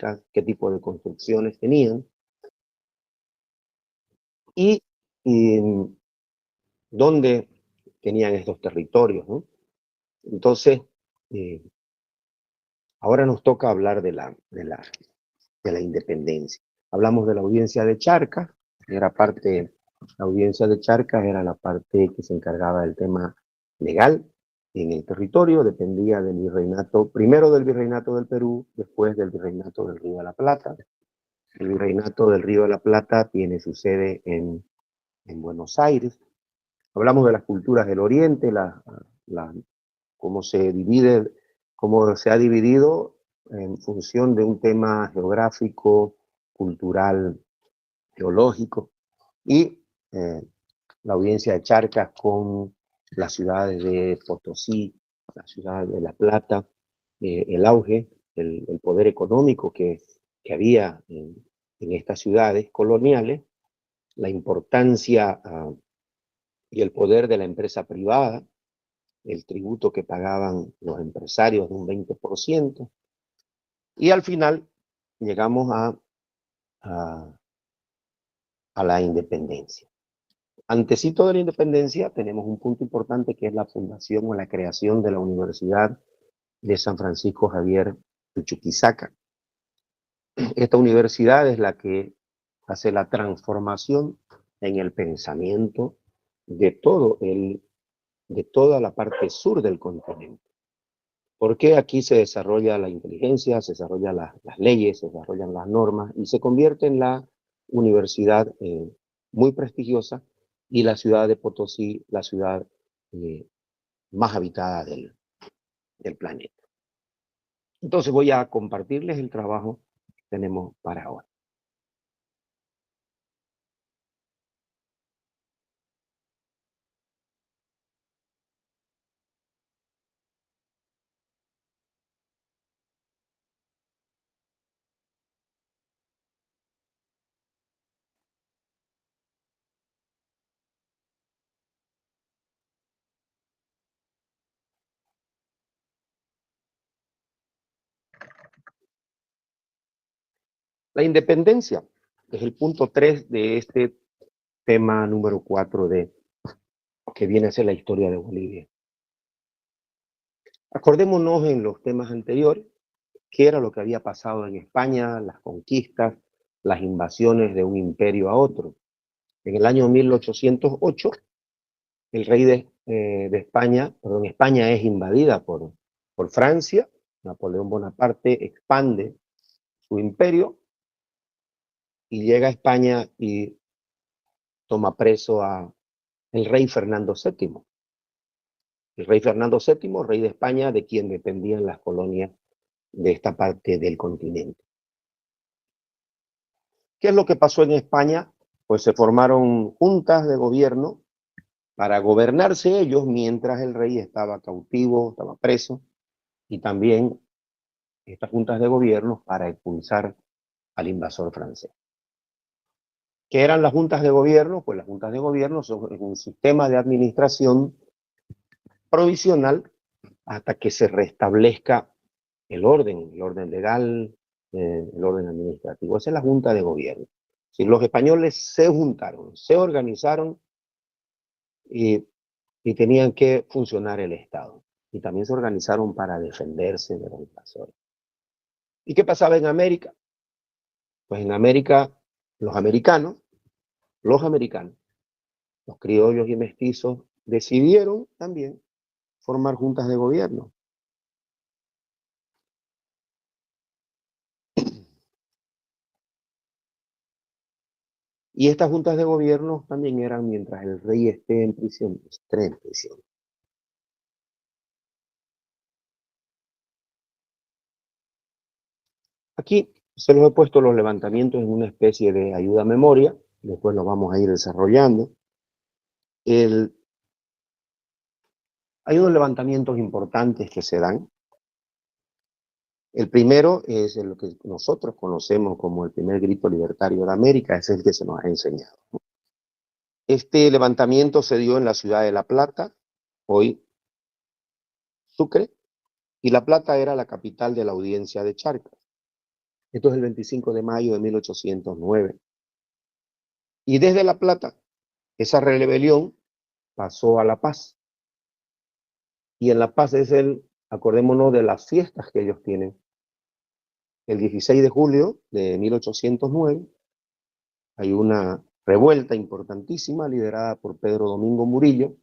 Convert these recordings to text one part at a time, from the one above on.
fábricas, qué tipo de construcciones tenían y, dónde tenían estos territorios, ¿no? Entonces, eh, ahora nos toca hablar de la independencia. Hablamos de la audiencia de Charcas, era parte, la audiencia de Charcas era la parte que se encargaba del tema legal en el territorio, dependía del virreinato, primero del virreinato del Perú, después del virreinato del Río de la Plata. El virreinato del Río de la Plata tiene su sede en Buenos Aires. Hablamos de las culturas del Oriente, cómo se divide, cómo se ha dividido en función de un tema geográfico, cultural, geológico, y la audiencia de Charcas con las ciudades de Potosí, la ciudad de La Plata, el auge, el poder económico que había en estas ciudades coloniales, la importancia y el poder de la empresa privada, el tributo que pagaban los empresarios de un 20%, y al final llegamos a, a la independencia. Antecito de la independencia tenemos un punto importante que es la fundación o la creación de la Universidad de San Francisco Javier de Chuquisaca. Esta universidad es la que hace la transformación en el pensamiento de de toda la parte sur del continente. Porque aquí se desarrolla la inteligencia, se desarrollan las leyes, se desarrollan las normas y se convierte en la universidad muy prestigiosa y la ciudad de Potosí, la ciudad eh, más habitada del planeta. Entonces voy a compartirles el trabajo que tenemos para ahora. La independencia es el punto 3 de este tema número 4 que viene a ser la historia de Bolivia. Acordémonos en los temas anteriores qué era lo que había pasado en España, las conquistas, las invasiones de un imperio a otro. En el año 1808, el rey de España, perdón, España es invadida por Francia, Napoleón Bonaparte expande su imperio y llega a España y toma preso a el rey Fernando VII. El rey Fernando VII, rey de España, de quien dependían las colonias de esta parte del continente. ¿Qué es lo que pasó en España? Pues se formaron juntas de gobierno para gobernarse ellos mientras el rey estaba cautivo, estaba preso, y también estas juntas de gobierno para expulsar al invasor francés. ¿Qué eran las juntas de gobierno? Pues las juntas de gobierno son un sistema de administración provisional hasta que se restablezca el orden legal, el orden administrativo. Esa es la junta de gobierno. Si los españoles se juntaron, se organizaron y tenían que funcionar el Estado. Y también se organizaron para defenderse de los invasores. ¿Y qué pasaba en América? Pues en América, los americanos, los criollos y mestizos, decidieron también formar juntas de gobierno. Y estas juntas de gobierno también eran mientras el rey esté en prisión, esté en prisión. Aquí se los he puesto los levantamientos en una especie de ayuda a memoria, después lo vamos a ir desarrollando. Hay unos levantamientos importantes que se dan. El primero es lo que nosotros conocemos como el primer grito libertario de América, es el que se nos ha enseñado. Este levantamiento se dio en la ciudad de La Plata, hoy Sucre, y La Plata era la capital de la audiencia de Charcas. Esto es el 25 de mayo de 1809. Y desde La Plata, esa rebelión pasó a La Paz. Y en La Paz es acordémonos de las fiestas que ellos tienen. El 16 de julio de 1809 hay una revuelta importantísima liderada por Pedro Domingo Murillo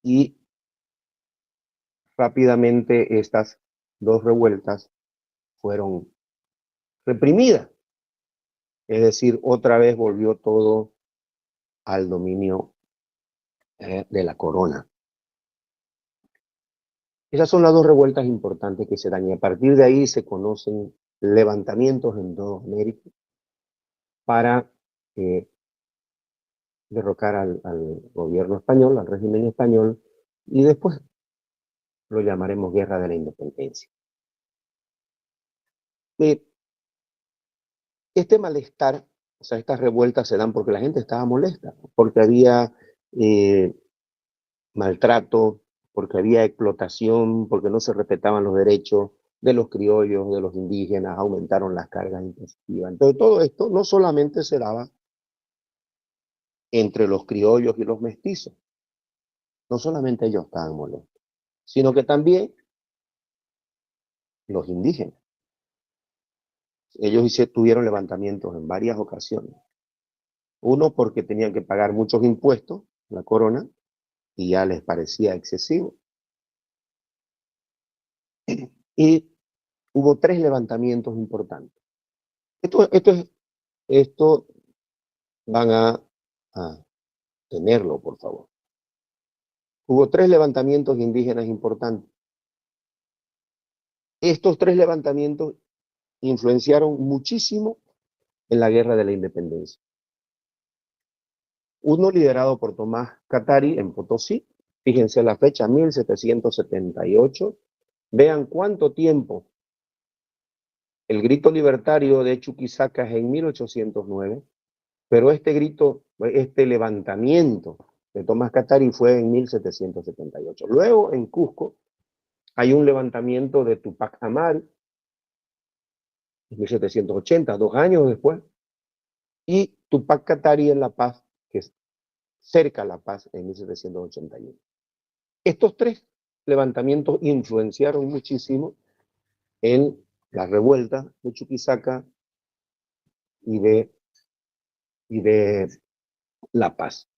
y rápidamente estas dos revueltas fueron reprimidas. Es decir, otra vez volvió todo al dominio de la corona. Esas son las dos revueltas importantes que se dan y a partir de ahí se conocen levantamientos en toda América para derrocar al gobierno español, al régimen español, y después lo llamaremos Guerra de la Independencia. Este malestar, o sea, estas revueltas se dan porque la gente estaba molesta, porque había maltrato, porque había explotación, porque no se respetaban los derechos de los criollos, de los indígenas, aumentaron las cargas impositivas. Entonces todo esto no solamente se daba entre los criollos y los mestizos, no solamente ellos estaban molestos, sino que también los indígenas. Ellos tuvieron levantamientos en varias ocasiones. Uno porque tenían que pagar muchos impuestos, la corona, y ya les parecía excesivo. Y hubo 3 levantamientos importantes. Esto van a tenerlo, por favor. Hubo 3 levantamientos indígenas importantes. Estos 3 levantamientos influenciaron muchísimo en la Guerra de la Independencia. Uno liderado por Tomás Catari en Potosí, fíjense la fecha, 1778. Vean cuánto tiempo. El grito libertario de Chuquisaca es en 1809, pero este levantamiento de Tomás Catari fue en 1778. Luego, en Cusco, hay un levantamiento de Tupac Amaru, en 1780, 2 años después, y Tupac Katari en La Paz, que es cerca a La Paz, en 1781. Estos 3 levantamientos influenciaron muchísimo en la revuelta de Chuquisaca y de La Paz.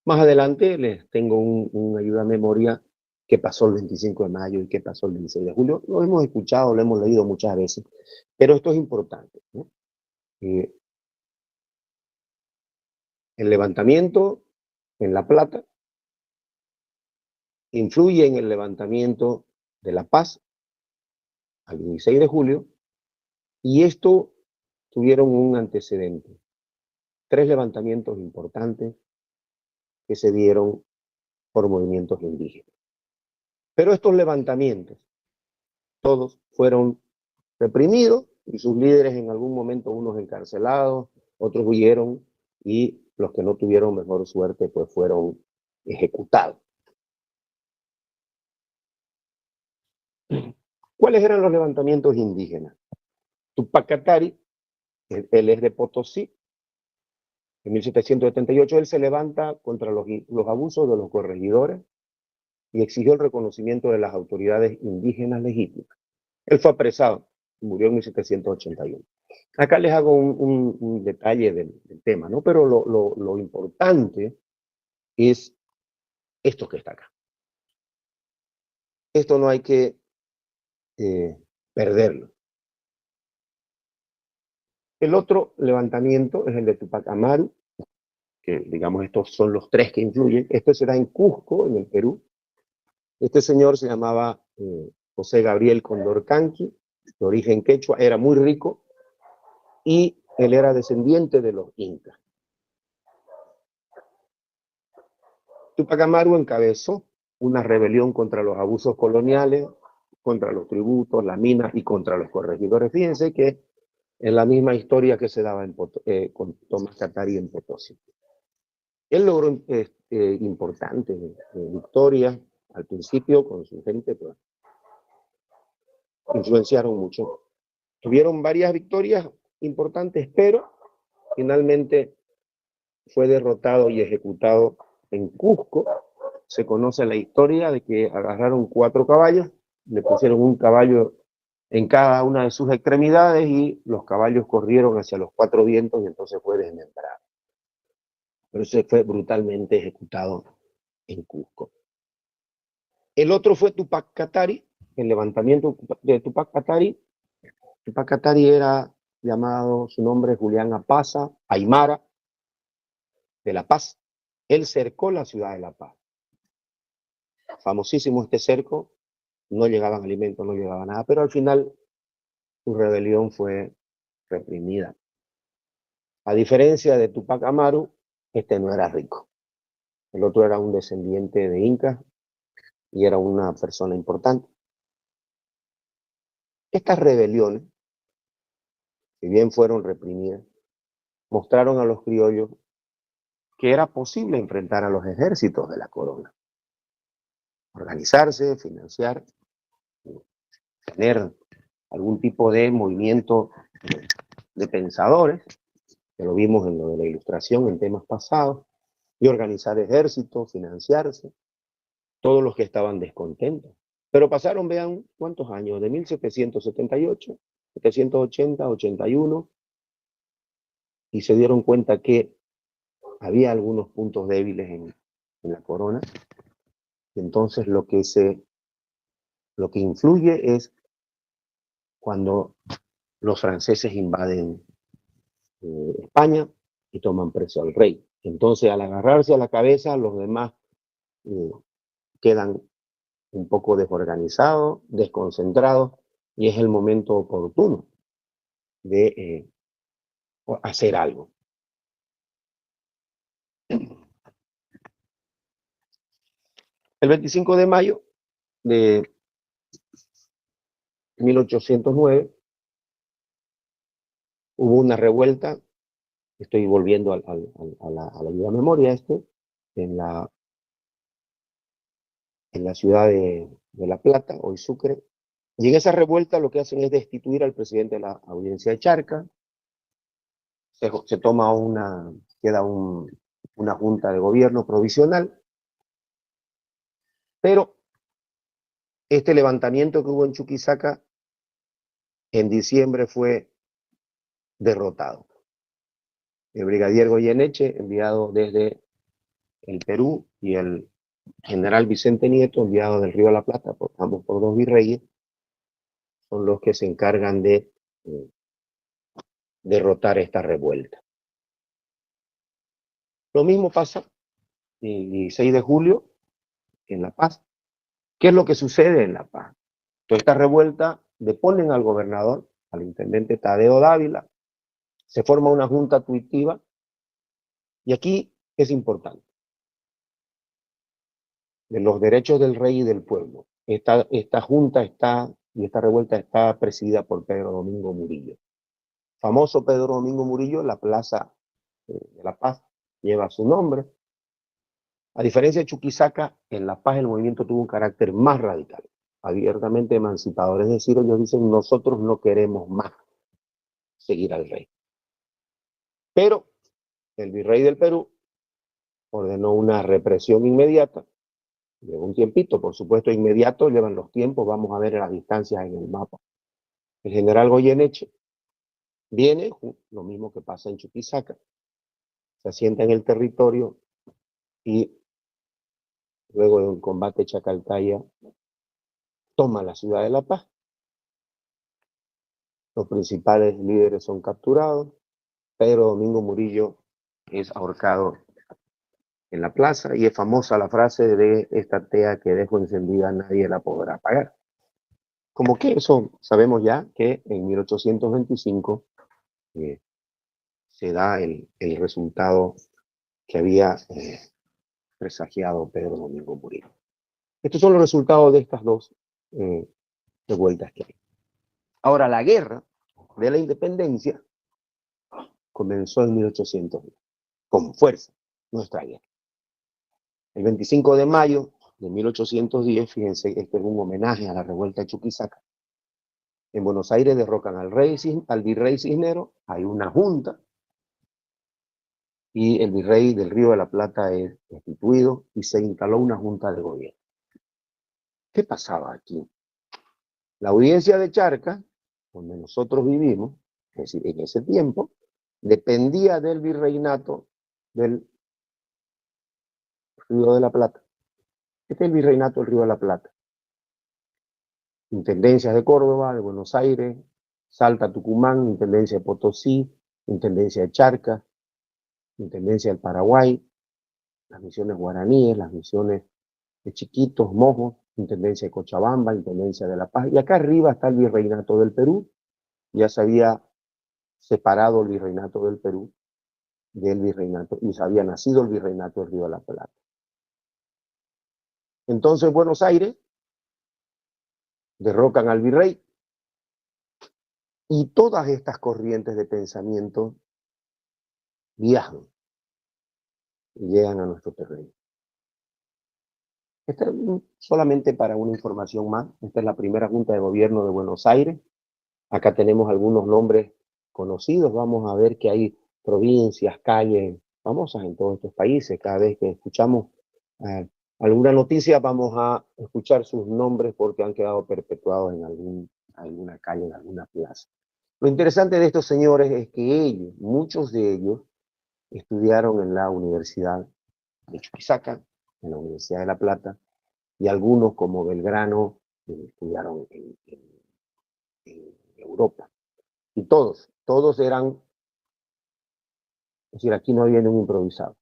Más adelante les tengo una ayuda a memoria qué pasó el 25 de mayo y qué pasó el 16 de julio. Lo hemos escuchado, lo hemos leído muchas veces, pero esto es importante, ¿no? El levantamiento en La Plata influye en el levantamiento de La Paz al 16 de julio y esto tuvieron un antecedente. 3 levantamientos importantes que se dieron por movimientos indígenas. Pero estos levantamientos, todos fueron reprimidos y sus líderes en algún momento, unos encarcelados, otros huyeron y los que no tuvieron mejor suerte pues fueron ejecutados. ¿Cuáles eran los levantamientos indígenas? Tupac Katari, él es de Potosí, en 1778 él se levanta contra los abusos de los corregidores y exigió el reconocimiento de las autoridades indígenas legítimas. Él fue apresado y murió en 1781. Acá les hago un detalle del tema, ¿no? Pero lo importante es esto que está acá. Esto no hay que perderlo. El otro levantamiento es el de Tupac Amaru, que digamos estos son los 3 que influyen. Esto será en Cusco, en el Perú. Este señor se llamaba José Gabriel Condorcanqui, de origen quechua, era muy rico y él era descendiente de los incas. Tupac Amaru encabezó una rebelión contra los abusos coloniales, contra los tributos, las minas y contra los corregidores. Fíjense que es la misma historia que se daba con Tomás Katari en Potosí. Él logró importantes victorias al principio con su gente, influenciaron mucho. Tuvieron varias victorias importantes, pero finalmente fue derrotado y ejecutado en Cusco. Se conoce la historia de que agarraron 4 caballos, le pusieron un caballo en cada una de sus extremidades y los caballos corrieron hacia los 4 vientos y entonces fue desmembrado. Pero ese fue brutalmente ejecutado en Cusco. El otro fue Tupac Katari, el levantamiento de Tupac Katari. Tupac Katari era llamado, su nombre es Julián Apaza, Aymara, de La Paz. Él cercó la ciudad de La Paz. Famosísimo este cerco, no llegaban alimentos, no llegaba nada, pero al final su rebelión fue reprimida. A diferencia de Tupac Amaru, este no era rico. El otro era un descendiente de incas y era una persona importante. Estas rebeliones, si bien fueron reprimidas, mostraron a los criollos que era posible enfrentar a los ejércitos de la corona, organizarse, financiar, tener algún tipo de movimiento de pensadores, que lo vimos en lo de la ilustración en temas pasados, y organizar ejércitos, financiarse, todos los que estaban descontentos. Pero pasaron, vean, ¿cuántos años? De 1778, 780, 81, y se dieron cuenta que había algunos puntos débiles en la corona. Y entonces lo que influye es cuando los franceses invaden España y toman preso al rey. Entonces, al agarrarse a la cabeza, los demás quedan un poco desorganizados, desconcentrados, y es el momento oportuno de hacer algo. El 25 de mayo de 1809 hubo una revuelta, estoy volviendo a la viva memoria en la ciudad de La Plata, hoy Sucre, y en esa revuelta lo que hacen es destituir al presidente de la audiencia de Charca, se toma queda una junta de gobierno provisional, pero este levantamiento que hubo en Chuquisaca en diciembre fue derrotado. El brigadier Goyeneche, enviado desde el Perú, y el general Vicente Nieto, enviado del Río de la Plata, ambos por 2 virreyes, son los que se encargan de derrotar esta revuelta. Lo mismo pasa el 16 de julio en La Paz. ¿Qué es lo que sucede en La Paz? Toda esta revuelta deponen al gobernador, al intendente Tadeo Dávila, se forma una junta tuitiva, y aquí es importante, de los derechos del rey y del pueblo. Esta junta y esta revuelta está presidida por Pedro Domingo Murillo. Famoso Pedro Domingo Murillo, la plaza de La Paz lleva su nombre. A diferencia de Chuquisaca, en La Paz el movimiento tuvo un carácter más radical, abiertamente emancipador. Es decir, ellos dicen, nosotros no queremos más seguir al rey. Pero el virrey del Perú ordenó una represión inmediata. Lleva un tiempito, por supuesto, inmediato, llevan los tiempos, vamos a ver las distancias en el mapa. El general Goyeneche viene, lo mismo que pasa en Chuquisaca, se asienta en el territorio y luego de un combate Chacaltaya toma la ciudad de La Paz. Los principales líderes son capturados. Pedro Domingo Murillo es ahorcado en la plaza, y es famosa la frase de esta tea que dejo encendida nadie la podrá apagar. Como que eso sabemos ya que en 1825 se da el resultado que había presagiado Pedro Domingo Murillo. Estos son los resultados de estas dos revueltas que hay. Ahora, la guerra de la independencia comenzó en 1810, con fuerza, nuestra guerra. El 25 de mayo de 1810, fíjense, este es un homenaje a la revuelta de Chuquisaca, En Buenos Aires derrocan al virrey Cisneros, hay una junta, y el virrey del Río de la Plata es destituido y se instaló una junta de gobierno. ¿Qué pasaba aquí? La audiencia de Charcas, donde nosotros vivimos, es decir, en ese tiempo, dependía del virreinato del Río de la Plata. Este es el virreinato del Río de la Plata. Intendencias de Córdoba, de Buenos Aires, Salta, Tucumán, Intendencia de Potosí, Intendencia de Charcas, Intendencia del Paraguay, las misiones guaraníes, las misiones de Chiquitos, Mojos, Intendencia de Cochabamba, Intendencia de La Paz. Y acá arriba está el virreinato del Perú. Ya se había separado el virreinato del Perú del virreinato, y había nacido el virreinato del Río de la Plata. Entonces, Buenos Aires derrocan al virrey y todas estas corrientes de pensamiento viajan y llegan a nuestro terreno. Esta es solamente para una información más. Esta es la primera Junta de Gobierno de Buenos Aires. Acá tenemos algunos nombres conocidos. Vamos a ver que hay provincias, calles famosas en todos estos países. Cada vez que escuchamos alguna noticia, vamos a escuchar sus nombres porque han quedado perpetuados en alguna calle, en alguna plaza. Lo interesante de estos señores es que ellos, muchos de ellos, estudiaron en la Universidad de Chuquisaca, en la Universidad de La Plata, y algunos como Belgrano estudiaron en Europa. Y todos eran, es decir, aquí no había ningún improvisado,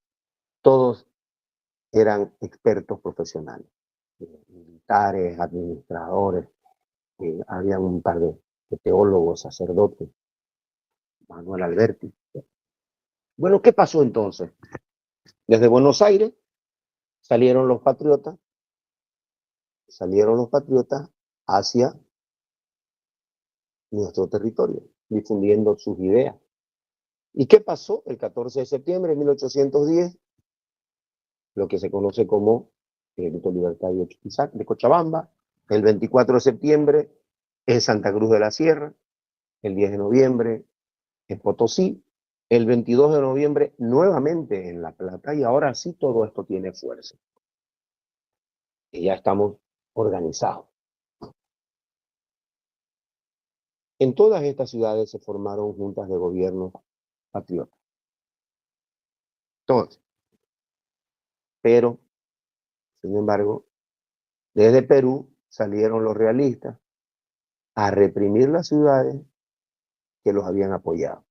todos eran expertos profesionales, militares, administradores, había un par de teólogos, sacerdotes, Manuel Alberti. Bueno, ¿qué pasó entonces? Desde Buenos Aires salieron los patriotas hacia nuestro territorio, difundiendo sus ideas. ¿Y qué pasó? El 14 de septiembre de 1810, lo que se conoce como el Grito de Libertad de Cochabamba, el 24 de septiembre en Santa Cruz de la Sierra, el 10 de noviembre en Potosí, el 22 de noviembre nuevamente en La Plata, y ahora sí todo esto tiene fuerza. Y ya estamos organizados. En todas estas ciudades se formaron juntas de gobierno patriotas. Todas. Pero, sin embargo, desde Perú salieron los realistas a reprimir las ciudades que los habían apoyado.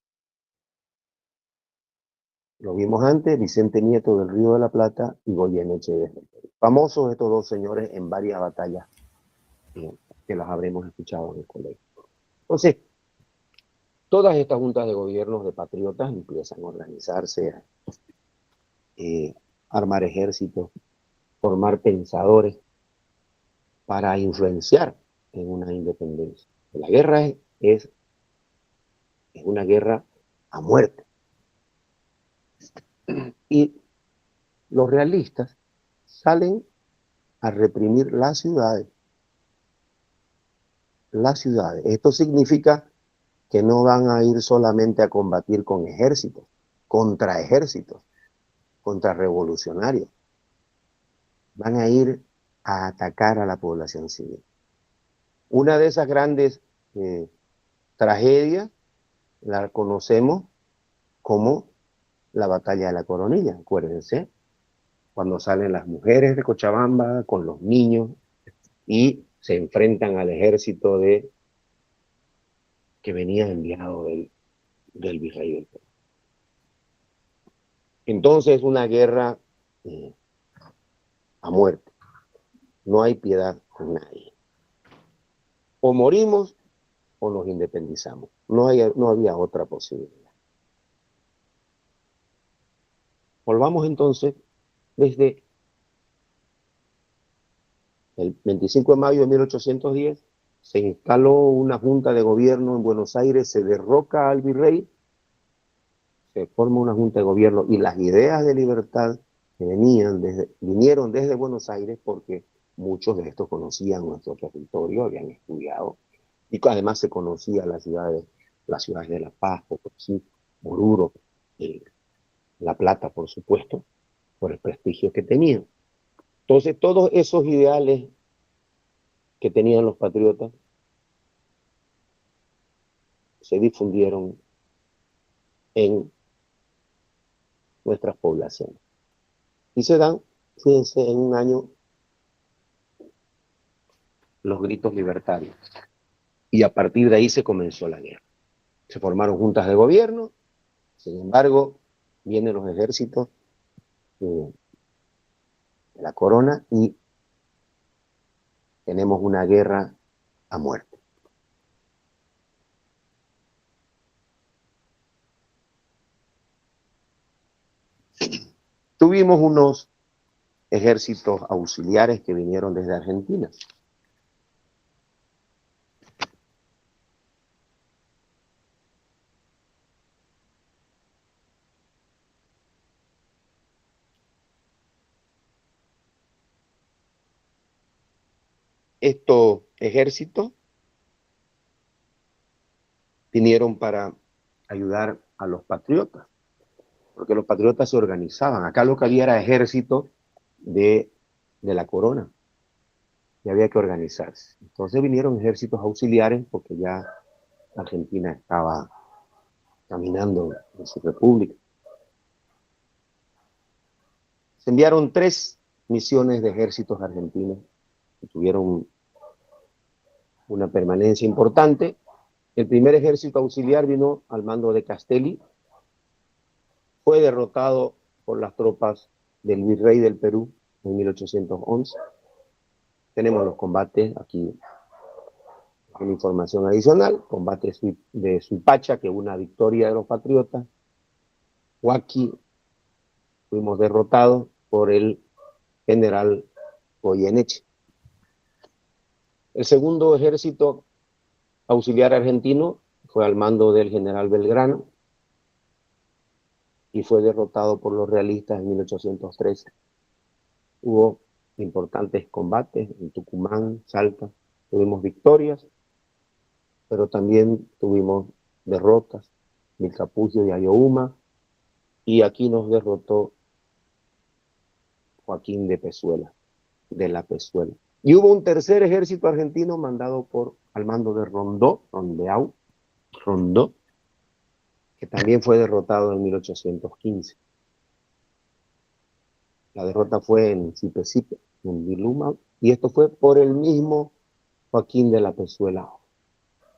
Lo vimos antes, Vicente Nieto del Río de la Plata y Goyeneche desde el Perú. Famosos estos dos señores en varias batallas que las habremos escuchado en el colegio. Entonces, todas estas juntas de gobiernos de patriotas empiezan a organizarse, a armar ejércitos, formar pensadores para influenciar en una independencia. La guerra es una guerra a muerte. Y los realistas salen a reprimir las ciudades. Las ciudades. Esto significa que no van a ir solamente a combatir con ejércitos, contra revolucionarios. Van a ir a atacar a la población civil. Una de esas grandes tragedias la conocemos como la batalla de la Coronilla, acuérdense, cuando salen las mujeres de Cochabamba con los niños y se enfrentan al ejército que venía enviado del virrey del Perú. Entonces, una guerra a muerte. No hay piedad con nadie. O morimos o nos independizamos. No había otra posibilidad. Volvamos entonces desde el 25 de mayo de 1810, se instaló una junta de gobierno en Buenos Aires, se derroca al virrey, se forma una junta de gobierno y las ideas de libertad que vinieron desde Buenos Aires porque muchos de estos conocían nuestro territorio, habían estudiado Y además se conocía las ciudades de La Paz, Potosí, Oruro, eh, La Plata, por supuesto, por el prestigio que tenían. Entonces, todos esos ideales que tenían los patriotas se difundieron en nuestras poblaciones. Y se dan, fíjense, en un año los gritos libertarios. Y a partir de ahí se comenzó la guerra. Se formaron juntas de gobierno, sin embargo, vienen los ejércitos de la corona y tenemos una guerra a muerte. Tuvimos unos ejércitos auxiliares que vinieron desde Argentina. Estos ejércitos vinieron para ayudar a los patriotas, porque los patriotas se organizaban. Acá lo que había era ejército de la corona, y había que organizarse. Entonces vinieron ejércitos auxiliares porque ya Argentina estaba caminando en su república. Se enviaron 3 misiones de ejércitos argentinos que tuvieron una permanencia importante. El primer ejército auxiliar vino al mando de Castelli, fue derrotado por las tropas del virrey del Perú en 1811. Tenemos los combates aquí, una información adicional, combate de Suipacha, que es una victoria de los patriotas. Huaqui, fuimos derrotados por el general Goyeneche. El segundo ejército auxiliar argentino fue al mando del general Belgrano y fue derrotado por los realistas en 1813. Hubo importantes combates en Tucumán, Salta, tuvimos victorias, pero también tuvimos derrotas, Vilcapugio y Ayohuma, y aquí nos derrotó Joaquín de Pezuela, de la Pezuela. Y hubo un tercer ejército argentino mandado al mando de Rondó, que también fue derrotado en 1815. La derrota fue en Sipe, en Viluma, y esto fue por el mismo Joaquín de la Pezuela,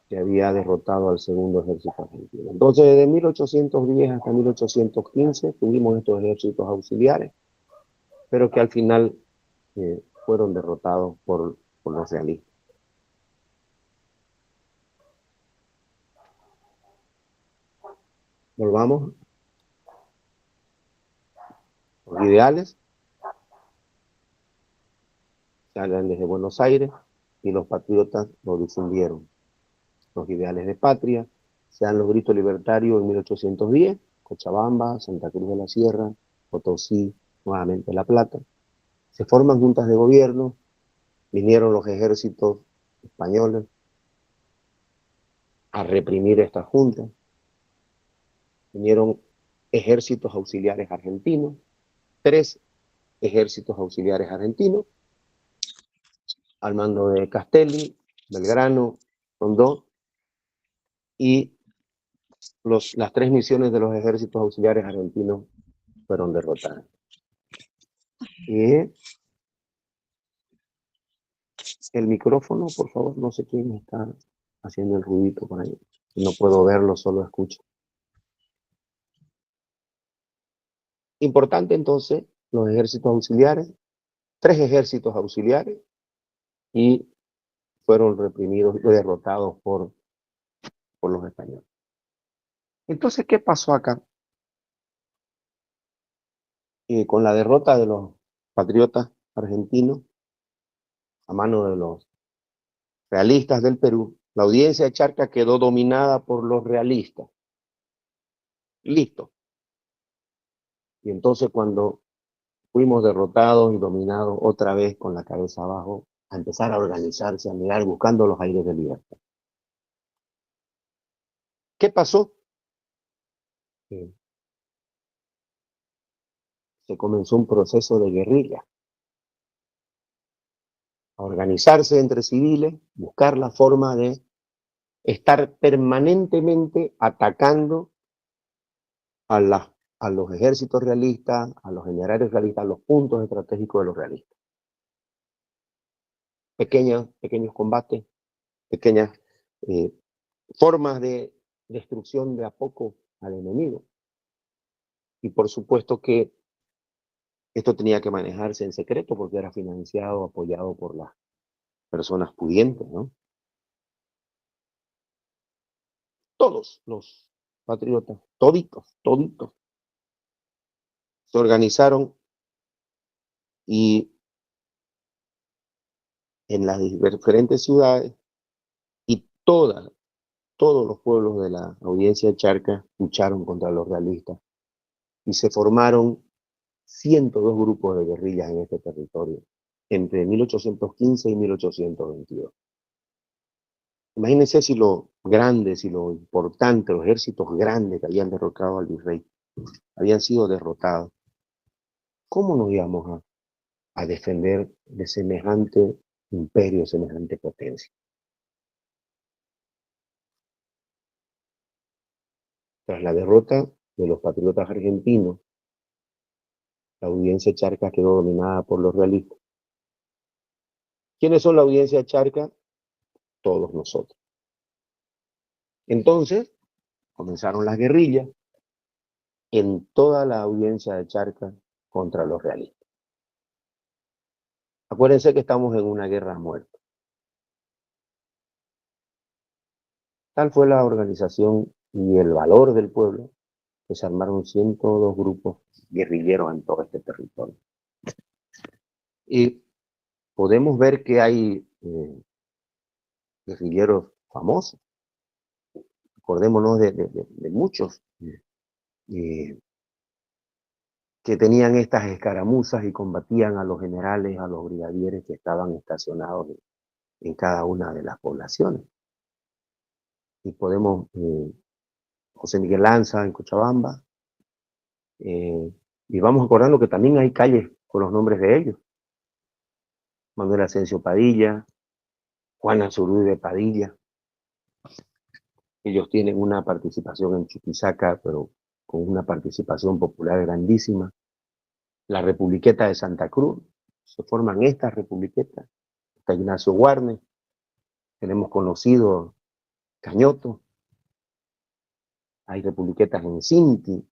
que había derrotado al segundo ejército argentino. Entonces, desde 1810 hasta 1815 tuvimos estos ejércitos auxiliares, pero que al final fueron derrotados por los realistas. Volvamos. Los ideales salen desde Buenos Aires y los patriotas lo difundieron. Los ideales de patria, sean los gritos libertarios en 1810, Cochabamba, Santa Cruz de la Sierra, Potosí, nuevamente La Plata. Se forman juntas de gobierno, vinieron los ejércitos españoles a reprimir estas juntas, vinieron ejércitos auxiliares argentinos, 3 ejércitos auxiliares argentinos, al mando de Castelli, Belgrano, Rondó, y las 3 misiones de los ejércitos auxiliares argentinos fueron derrotadas. Y el micrófono, por favor, no sé quién está haciendo el ruidito por ahí. No puedo verlo, solo escucho. Importante entonces, los ejércitos auxiliares, 3 ejércitos auxiliares, y fueron reprimidos y derrotados por los españoles. Entonces, ¿qué pasó acá? Con la derrota de los patriotas argentinos a mano de los realistas del Perú, la audiencia de Charcas quedó dominada por los realistas. Listo. Y entonces cuando fuimos derrotados y dominados otra vez con la cabeza abajo, a empezar a organizarse, a mirar, buscando los aires de libertad. ¿Qué pasó? Eh, Se comenzó un proceso de guerrilla, a organizarse entre civiles, buscar la forma de estar permanentemente atacando a, a los ejércitos realistas, a los generales realistas, a los puntos estratégicos de los realistas. Pequeños combates, pequeñas eh, formas de destrucción de a poco al enemigo. Y por supuesto que esto tenía que manejarse en secreto porque era financiado, apoyado por las personas pudientes, ¿no? Todos los patriotas, toditos, se organizaron y en las diferentes ciudades y todos los pueblos de la audiencia charca lucharon contra los realistas y se formaron 102 grupos de guerrillas en este territorio entre 1815 y 1822. Imagínense si lo grande, si lo importante, los ejércitos grandes que habían derrotado al virrey habían sido derrotados. ¿Cómo nos íbamos a defender de semejante imperio, semejante potencia? Tras la derrota de los patriotas argentinos, la audiencia charca quedó dominada por los realistas. ¿Quiénes son la audiencia charca? Todos nosotros. Entonces, comenzaron las guerrillas en toda la audiencia de Charca contra los realistas. Acuérdense que estamos en una guerra a muerte. Tal fue la organización y el valor del pueblo que se armaron 102 grupos guerrilleros en todo este territorio. Y podemos ver que hay guerrilleros famosos. Acordémonos de muchos que tenían estas escaramuzas y combatían a los generales, a los brigadieres que estaban estacionados en cada una de las poblaciones. Y podemos, José Miguel Lanza en Cochabamba, y vamos acordando que también hay calles con los nombres de ellos. Manuel Asensio Padilla, Juana Zurduy Padilla. Ellos tienen una participación en Chuquisaca, pero con una participación popular grandísima. La Republiqueta de Santa Cruz, se forman estas republiquetas. Está Ignacio Guarne, tenemos conocido Cañoto, hay republiquetas en Cinti,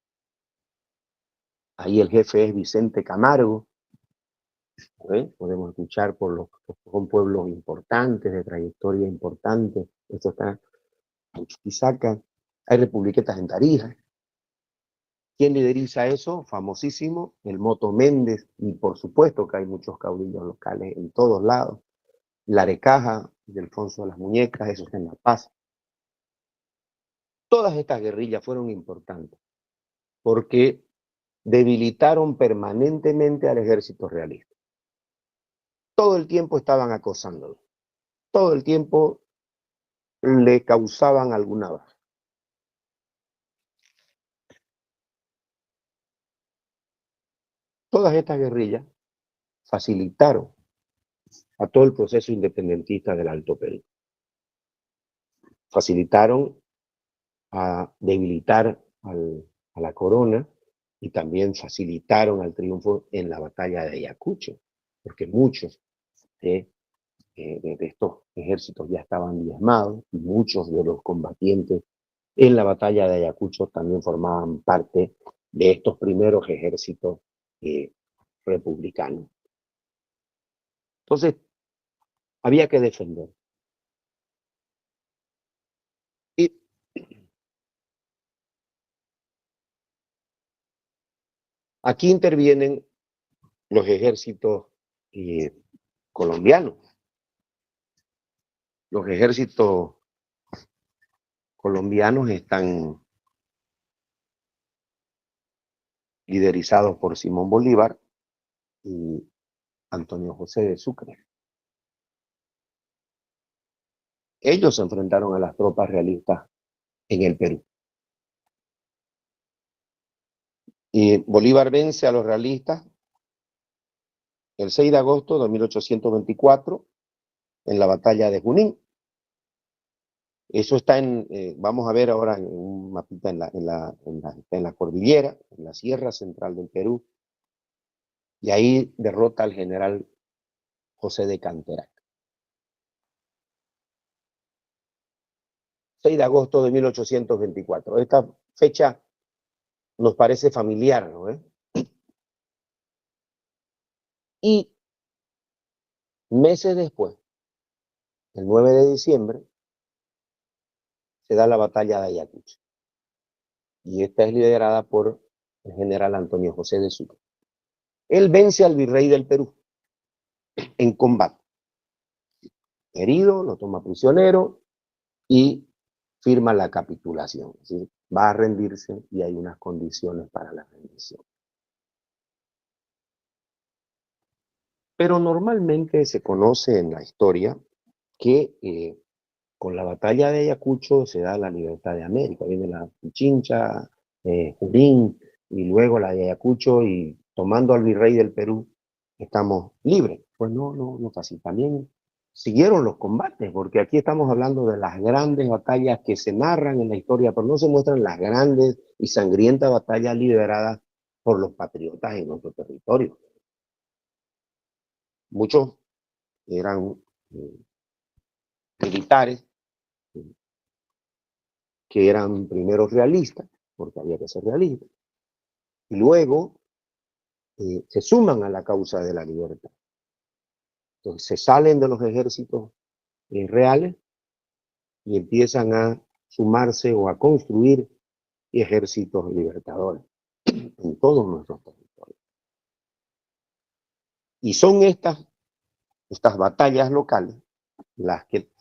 ahí el jefe es Vicente Camargo. Podemos escuchar por los que son pueblos importantes, de trayectoria importante. Esto está en Chuquisaca. Hay republiquetas en Tarija. ¿Quién lideriza eso? Famosísimo, el Moto Méndez, y por supuesto que hay muchos caudillos locales en todos lados. La Arecaja, de Alfonso de las Muñecas, eso está en La Paz. Todas estas guerrillas fueron importantes porque debilitaron permanentemente al ejército realista. Todo el tiempo estaban acosándolo. Todo el tiempo le causaban alguna baja. Todas estas guerrillas facilitaron a todo el proceso independentista del Alto Perú. Facilitaron a debilitar a la corona y también facilitaron al triunfo en la batalla de Ayacucho, porque muchos de estos ejércitos ya estaban diezmados y muchos de los combatientes en la batalla de Ayacucho también formaban parte de estos primeros ejércitos republicanos. Entonces, había que defender. Y aquí intervienen los ejércitos colombianos. Los ejércitos colombianos están liderizados por Simón Bolívar y Antonio José de Sucre. Ellos se enfrentaron a las tropas realistas en el Perú. Y Bolívar vence a los realistas el 6 de agosto de 1824 en la batalla de Junín. Eso está vamos a ver ahora en un mapita en la cordillera, en la sierra central del Perú, y ahí derrota al general José de Canterac. 6 de agosto de 1824. Esta fecha nos parece familiar, ¿no? Y meses después, el 9 de diciembre, se da la batalla de Ayacucho. Y esta es liderada por el general Antonio José de Sucre. Él vence al virrey del Perú en combate. Herido, lo toma prisionero y firma la capitulación. Es decir, va a rendirse y hay unas condiciones para la rendición. Pero normalmente se conoce en la historia que con la batalla de Ayacucho se da la libertad de América. Viene la Pichincha, Junín, y luego la de Ayacucho, y tomando al virrey del Perú, estamos libres. Pues no fue así. También siguieron los combates, porque aquí estamos hablando de las grandes batallas que se narran en la historia, pero no se muestran las grandes y sangrientas batallas lideradas por los patriotas en nuestro territorio. Muchos eran militares que eran primero realistas, porque había que ser realistas, y luego se suman a la causa de la libertad. Entonces se salen de los ejércitos reales y empiezan a sumarse o a construir ejércitos libertadores en todos nuestros territorios. Y son estas batallas locales las que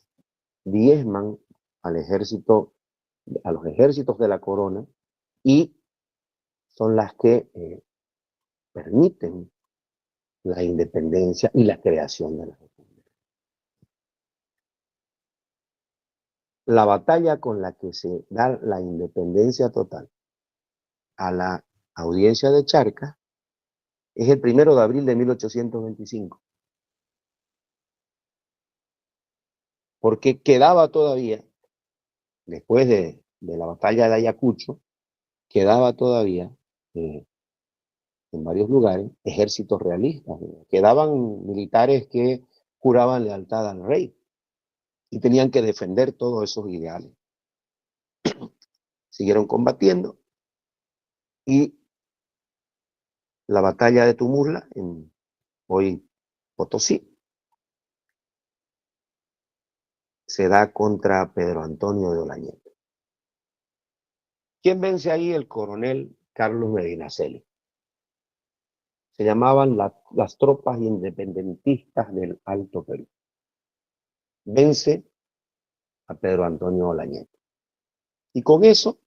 diezman al ejército, a los ejércitos de la corona, y son las que permiten la independencia y la creación de la república. La batalla con la que se da la independencia total a la audiencia de Charcas es el 1 de abril de 1825. Porque quedaba todavía, después de la batalla de Ayacucho, quedaba todavía en varios lugares ejércitos realistas. Quedaban militares que juraban lealtad al rey y tenían que defender todos esos ideales. Siguieron combatiendo y la batalla de Tumurla, en hoy Potosí, se da contra Pedro Antonio de Olañeta. ¿Quién vence ahí? El coronel Carlos Medinaceli. Se llamaban las tropas independentistas del Alto Perú. Vence a Pedro Antonio Olañeta. Y con eso,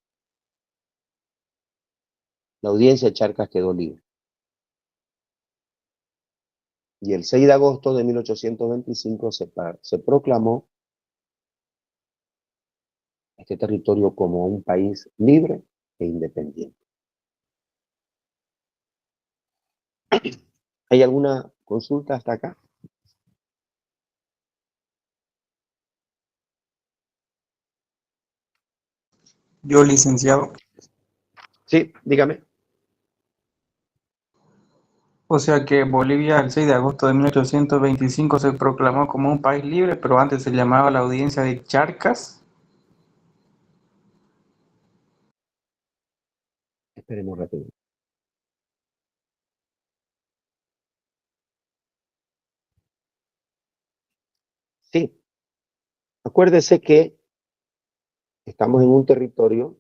la audiencia de Charcas quedó libre. Y el 6 de agosto de 1825 se proclamó este territorio como un país libre e independiente. ¿Hay alguna consulta hasta acá? Yo, licenciado. Sí, dígame. O sea que Bolivia el 6 de agosto de 1825 se proclamó como un país libre, pero antes se llamaba la audiencia de Charcas. Esperemos rápido. Sí, acuérdese que estamos en un territorio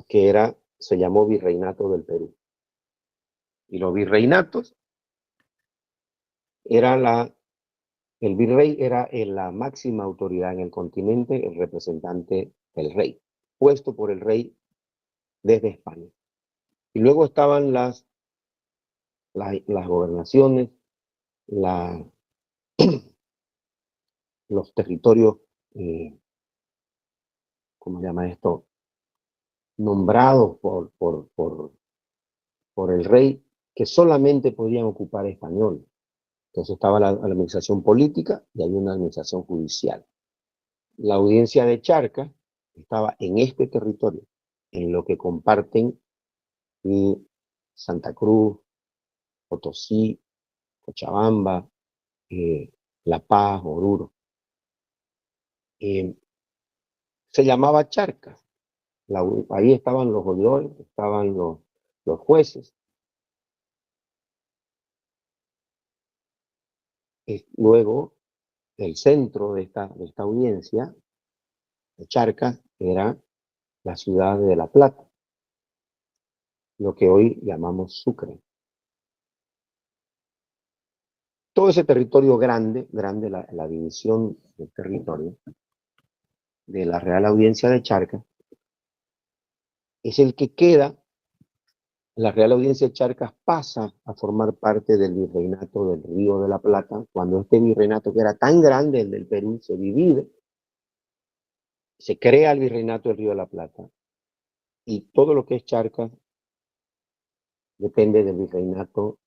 que se llamó Virreinato del Perú. Y los virreinatos el virrey era la máxima autoridad en el continente, el representante del rey, puesto por el rey desde España. Y luego estaban las gobernaciones, los territorios ¿cómo se llama esto? Nombrados por el rey, que solamente podían ocupar español. Entonces estaba la administración política y hay una administración judicial. La audiencia de Charcas estaba en este territorio, en lo que comparten Santa Cruz, Potosí, Cochabamba, La Paz, Oruro. Se llamaba Charcas. Ahí estaban los oidores, estaban los jueces. Luego, el centro de esta audiencia de Charcas era la ciudad de La Plata, lo que hoy llamamos Sucre. Todo ese territorio grande, la división del territorio de la Real Audiencia de Charcas, es el que queda. La Real Audiencia de Charcas pasa a formar parte del virreinato del Río de la Plata, cuando este virreinato, que era tan grande, el del Perú, se divide, se crea el virreinato del Río de la Plata, y todo lo que es Charcas depende del virreinato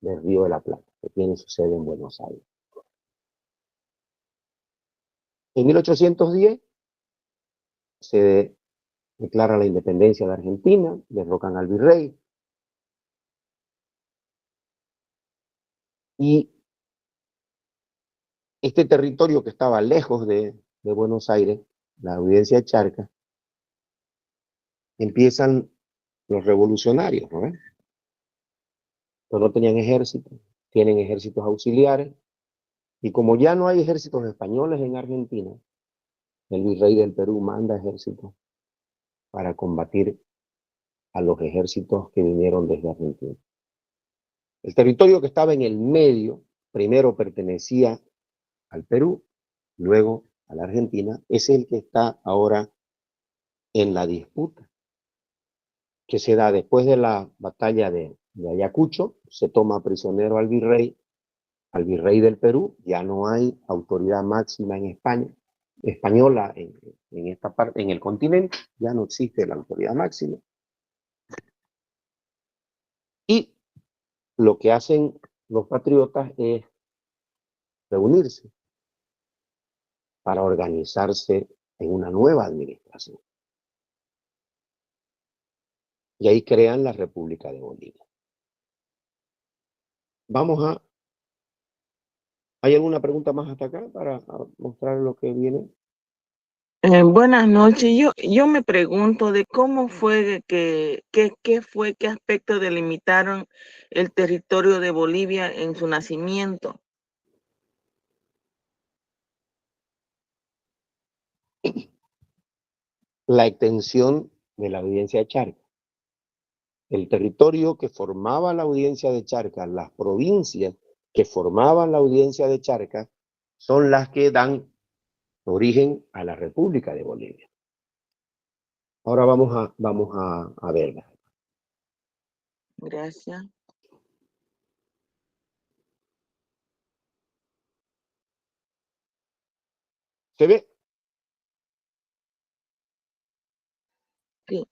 del Río de la Plata, que tiene su sede en Buenos Aires. En 1810 se declara la independencia de Argentina, derrocan al virrey, y este territorio que estaba lejos de Buenos Aires, la audiencia de Charcas, empiezan los revolucionarios, ¿no? Pero no tenían ejército, tienen ejércitos auxiliares, y como ya no hay ejércitos españoles en Argentina, el virrey del Perú manda ejércitos para combatir a los ejércitos que vinieron desde Argentina. El territorio que estaba en el medio, primero pertenecía al Perú, luego a la Argentina, es el que está ahora en la disputa, que se da después de la batalla de Ayacucho. Se toma prisionero al virrey del Perú. Ya no hay autoridad máxima en España, española en esta parte, en el continente, ya no existe la autoridad máxima. Y lo que hacen los patriotas es reunirse para organizarse en una nueva administración. Y ahí crean la República de Bolivia. ¿Hay alguna pregunta más hasta acá para mostrar lo que viene? Buenas noches. Yo me pregunto de cómo fue qué aspecto delimitaron el territorio de Bolivia en su nacimiento. La extensión de la audiencia de Charcas. El territorio que formaba la audiencia de Charcas, las provincias que formaban la audiencia de Charcas, son las que dan origen a la República de Bolivia. Ahora vamos a verla. Gracias. ¿Se ve? Sí.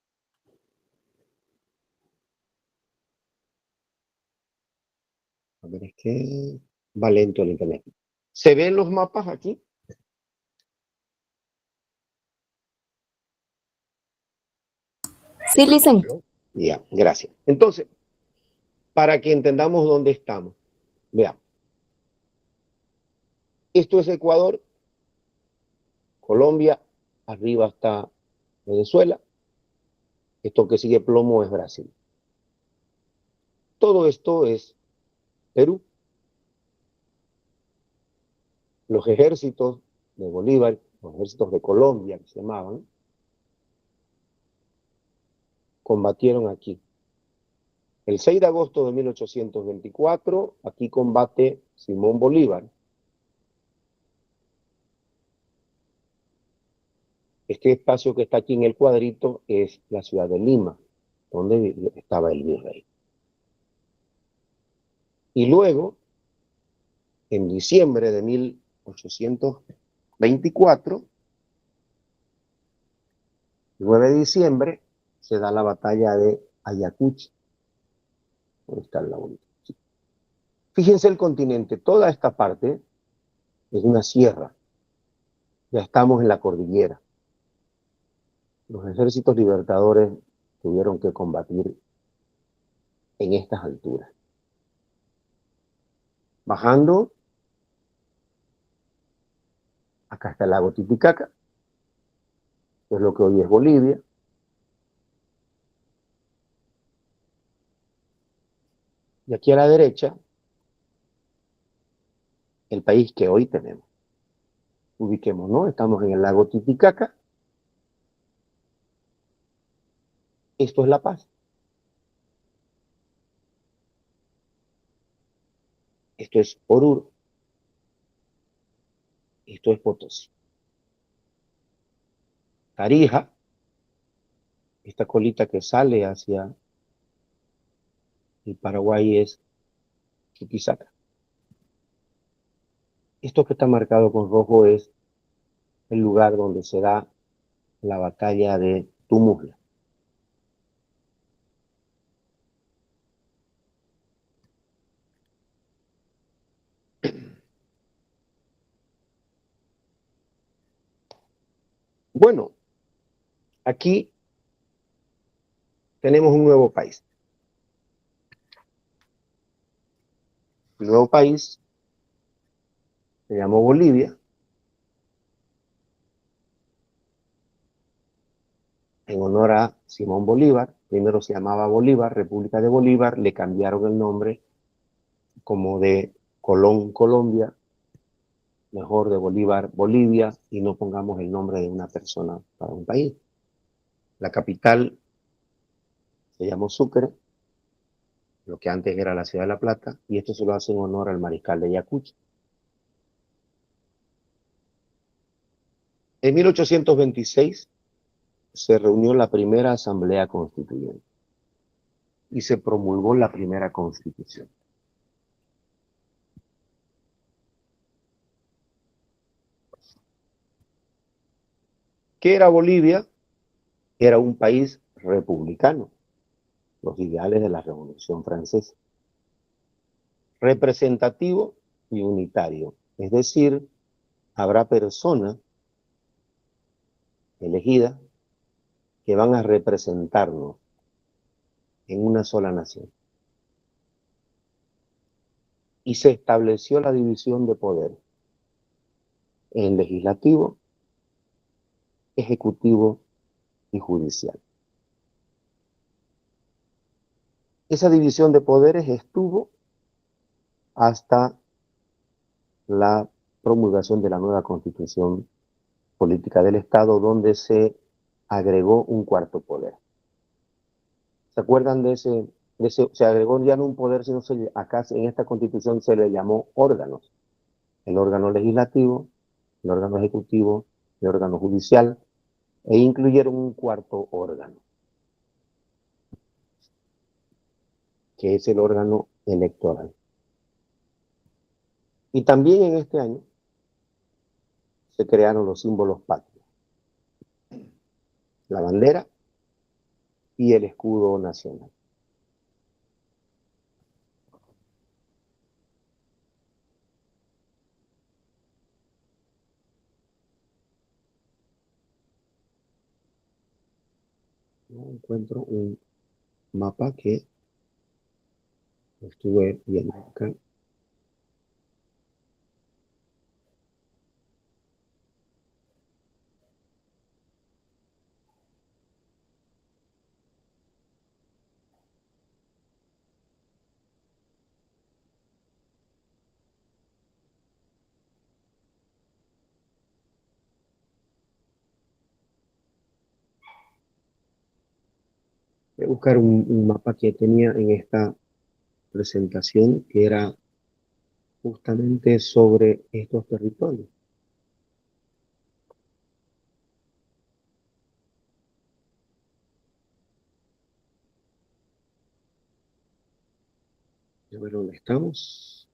A ver, es que va lento el internet. ¿Se ven los mapas aquí? Sí, Listen. Ya, gracias. Entonces, para que entendamos dónde estamos, veamos. Esto es Ecuador, Colombia, arriba está Venezuela, esto que sigue plomo es Brasil. Todo esto es Perú. Los ejércitos de Bolívar, los ejércitos de Colombia, que se llamaban, combatieron aquí. El 6 de agosto de 1824, aquí combate Simón Bolívar. Este espacio que está aquí en el cuadrito es la ciudad de Lima, donde estaba el virrey. Y luego, en diciembre de 1824, El 9 de diciembre se da la batalla de Ayacucho. ¿Dónde está la bonita? Fíjense el continente, toda esta parte es una sierra. Ya estamos en la cordillera. Los ejércitos libertadores tuvieron que combatir en estas alturas. Bajando, acá está el lago Titicaca, que es lo que hoy es Bolivia. Y aquí a la derecha, el país que hoy tenemos. Ubiquemos, ¿no? Estamos en el lago Titicaca. Esto es La Paz. Esto es Oruro. Esto es Potosí. Tarija, esta colita que sale hacia el Paraguay es Chuquisaca. Esto que está marcado con rojo es el lugar donde se da la batalla de Tumula. Bueno, aquí tenemos un nuevo país. El nuevo país se llamó Bolivia, en honor a Simón Bolívar. Primero se llamaba Bolívar, República de Bolívar, le cambiaron el nombre como de Colón, Colombia, mejor de Bolívar, Bolivia, y no pongamos el nombre de una persona para un país. La capital se llamó Sucre, lo que antes era la ciudad de La Plata, y esto se lo hace en honor al mariscal de Ayacucho. En 1826 se reunió la primera asamblea constituyente y se promulgó la primera constitución. ¿Qué era Bolivia? Era un país republicano, los ideales de la Revolución Francesa, representativo y unitario, es decir, habrá personas elegidas que van a representarnos en una sola nación. Y se estableció la división de poder en legislativo, ejecutivo y judicial. Esa división de poderes estuvo hasta la promulgación de la nueva Constitución Política del Estado, donde se agregó un cuarto poder. ¿Se acuerdan de ese? Se agregó ya no un poder, sino acá en esta Constitución se le llamó órganos. El órgano legislativo, el órgano ejecutivo, el órgano judicial, e incluyeron un cuarto órgano, que es el órgano electoral. Y también en este año se crearon los símbolos patrios, la bandera y el escudo nacional. No encuentro un mapa que estuve viendo acá. Voy a buscar un mapa que tenía en esta presentación que era justamente sobre estos territorios. A ver dónde estamos.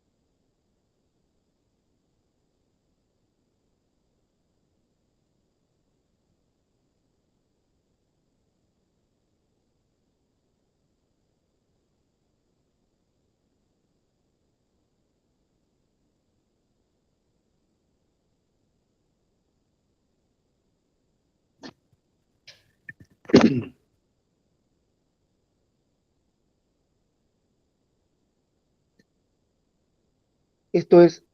Esto es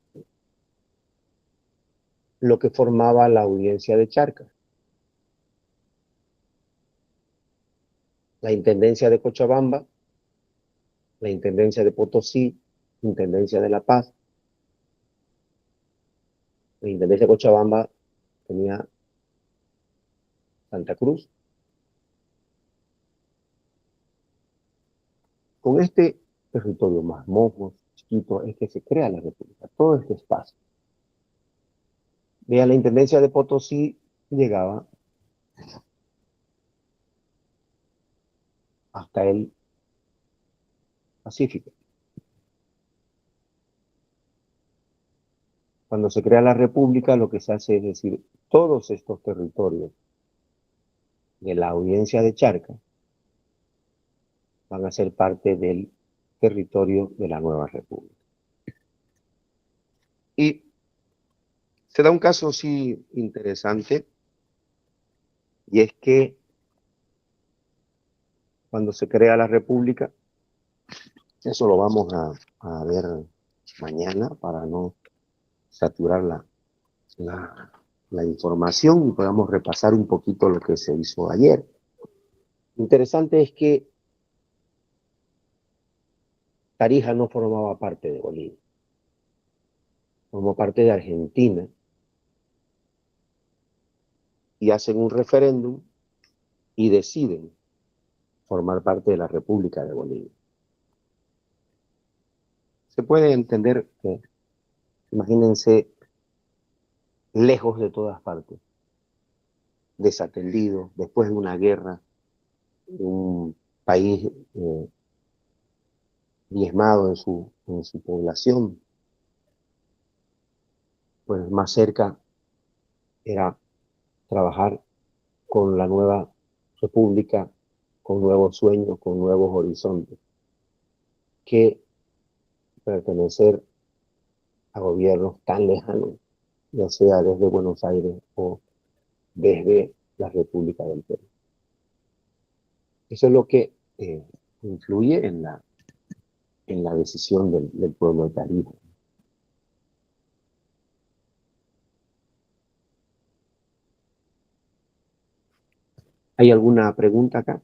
lo que formaba la audiencia de Charcas. La Intendencia de Cochabamba, la Intendencia de Potosí, Intendencia de La Paz. La Intendencia de Cochabamba tenía Santa Cruz. Con este territorio más mojos, chiquito, es que se crea la República, todo este espacio. Vea, la Intendencia de Potosí llegaba hasta el Pacífico. Cuando se crea la República, lo que se hace es decir, todos estos territorios de la audiencia de Charcas van a ser parte del territorio de la nueva República. Y se da un caso sí interesante, y es que cuando se crea la República, eso lo vamos a ver mañana para no saturar la información y podamos repasar un poquito lo que se hizo ayer. Interesante es que Tarija no formaba parte de Bolivia, formó parte de Argentina, y hacen un referéndum y deciden formar parte de la República de Bolivia. Se puede entender que, imagínense, lejos de todas partes, desatendido, después de una guerra, un país diezmado en su población, pues más cerca era trabajar con la nueva república, con nuevos sueños, con nuevos horizontes, que pertenecer a gobiernos tan lejanos, ya sea desde Buenos Aires o desde la República del Perú. Eso es lo que influye en la decisión del pueblo de Tarija. ¿Hay alguna pregunta acá?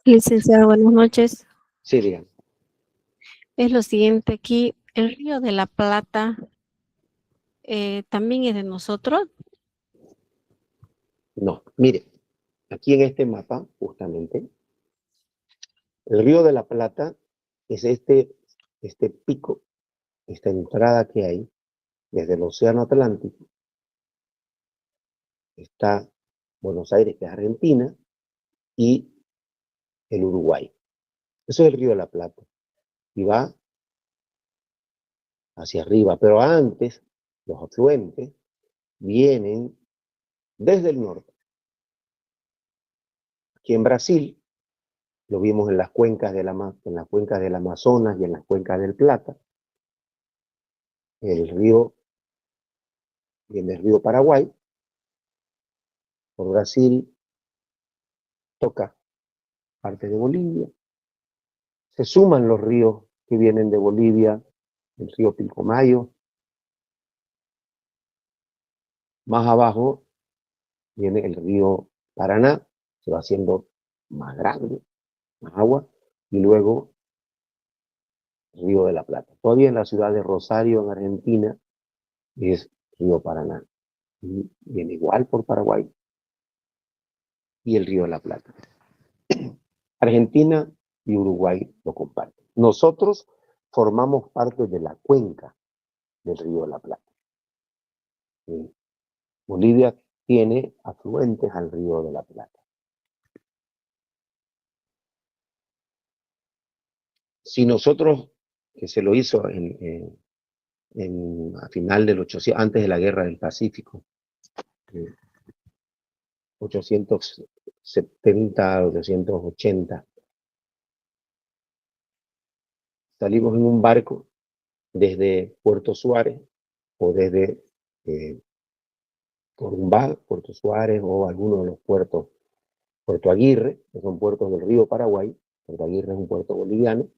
Licenciado, buenas noches. Sí, digan. Es lo siguiente, aquí el Río de la Plata también es de nosotros. No, mire, aquí en este mapa, justamente, el Río de la Plata es este pico, esta entrada que hay desde el Océano Atlántico. Está Buenos Aires, que es Argentina, y el Uruguay. Eso es el Río de la Plata. Y va hacia arriba, pero antes los afluentes vienen desde el norte. Aquí en Brasil, lo vimos en las cuencas del Amazonas y en las cuencas del Plata. El río viene del río Paraguay, por Brasil, toca parte de Bolivia. Se suman los ríos que vienen de Bolivia, el río Pilcomayo. Más abajo viene el río Paraná, se va haciendo más grande, más agua, y luego el río de la Plata. Todavía en la ciudad de Rosario, en Argentina, es río Paraná. Y viene igual por Paraguay y el río de la Plata. Argentina y Uruguay lo comparten. Nosotros formamos parte de la cuenca del río de la Plata. Bolivia tiene afluentes al río de la Plata. Si nosotros, que se lo hizo a final del 800, antes de la Guerra del Pacífico, 870, 880, salimos en un barco desde Puerto Suárez o desde Corumbá, Puerto Suárez o alguno de los puertos, Puerto Aguirre, que son puertos del río Paraguay. Puerto Aguirre es un puerto boliviano.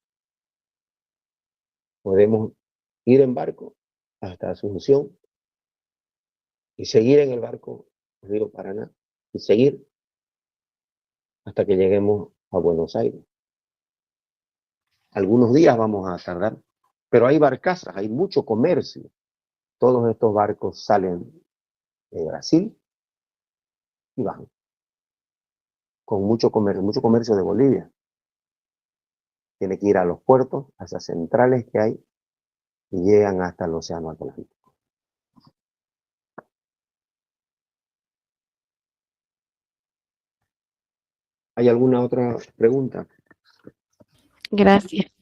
Podemos ir en barco hasta Asunción y seguir en el barco río Paraná y seguir hasta que lleguemos a Buenos Aires. Algunos días vamos a tardar, pero hay barcazas, hay mucho comercio. Todos estos barcos salen de Brasil y van con mucho comercio de Bolivia. Tiene que ir a los puertos, a esas centrales que hay, y llegan hasta el Océano Atlántico. ¿Hay alguna otra pregunta? Gracias.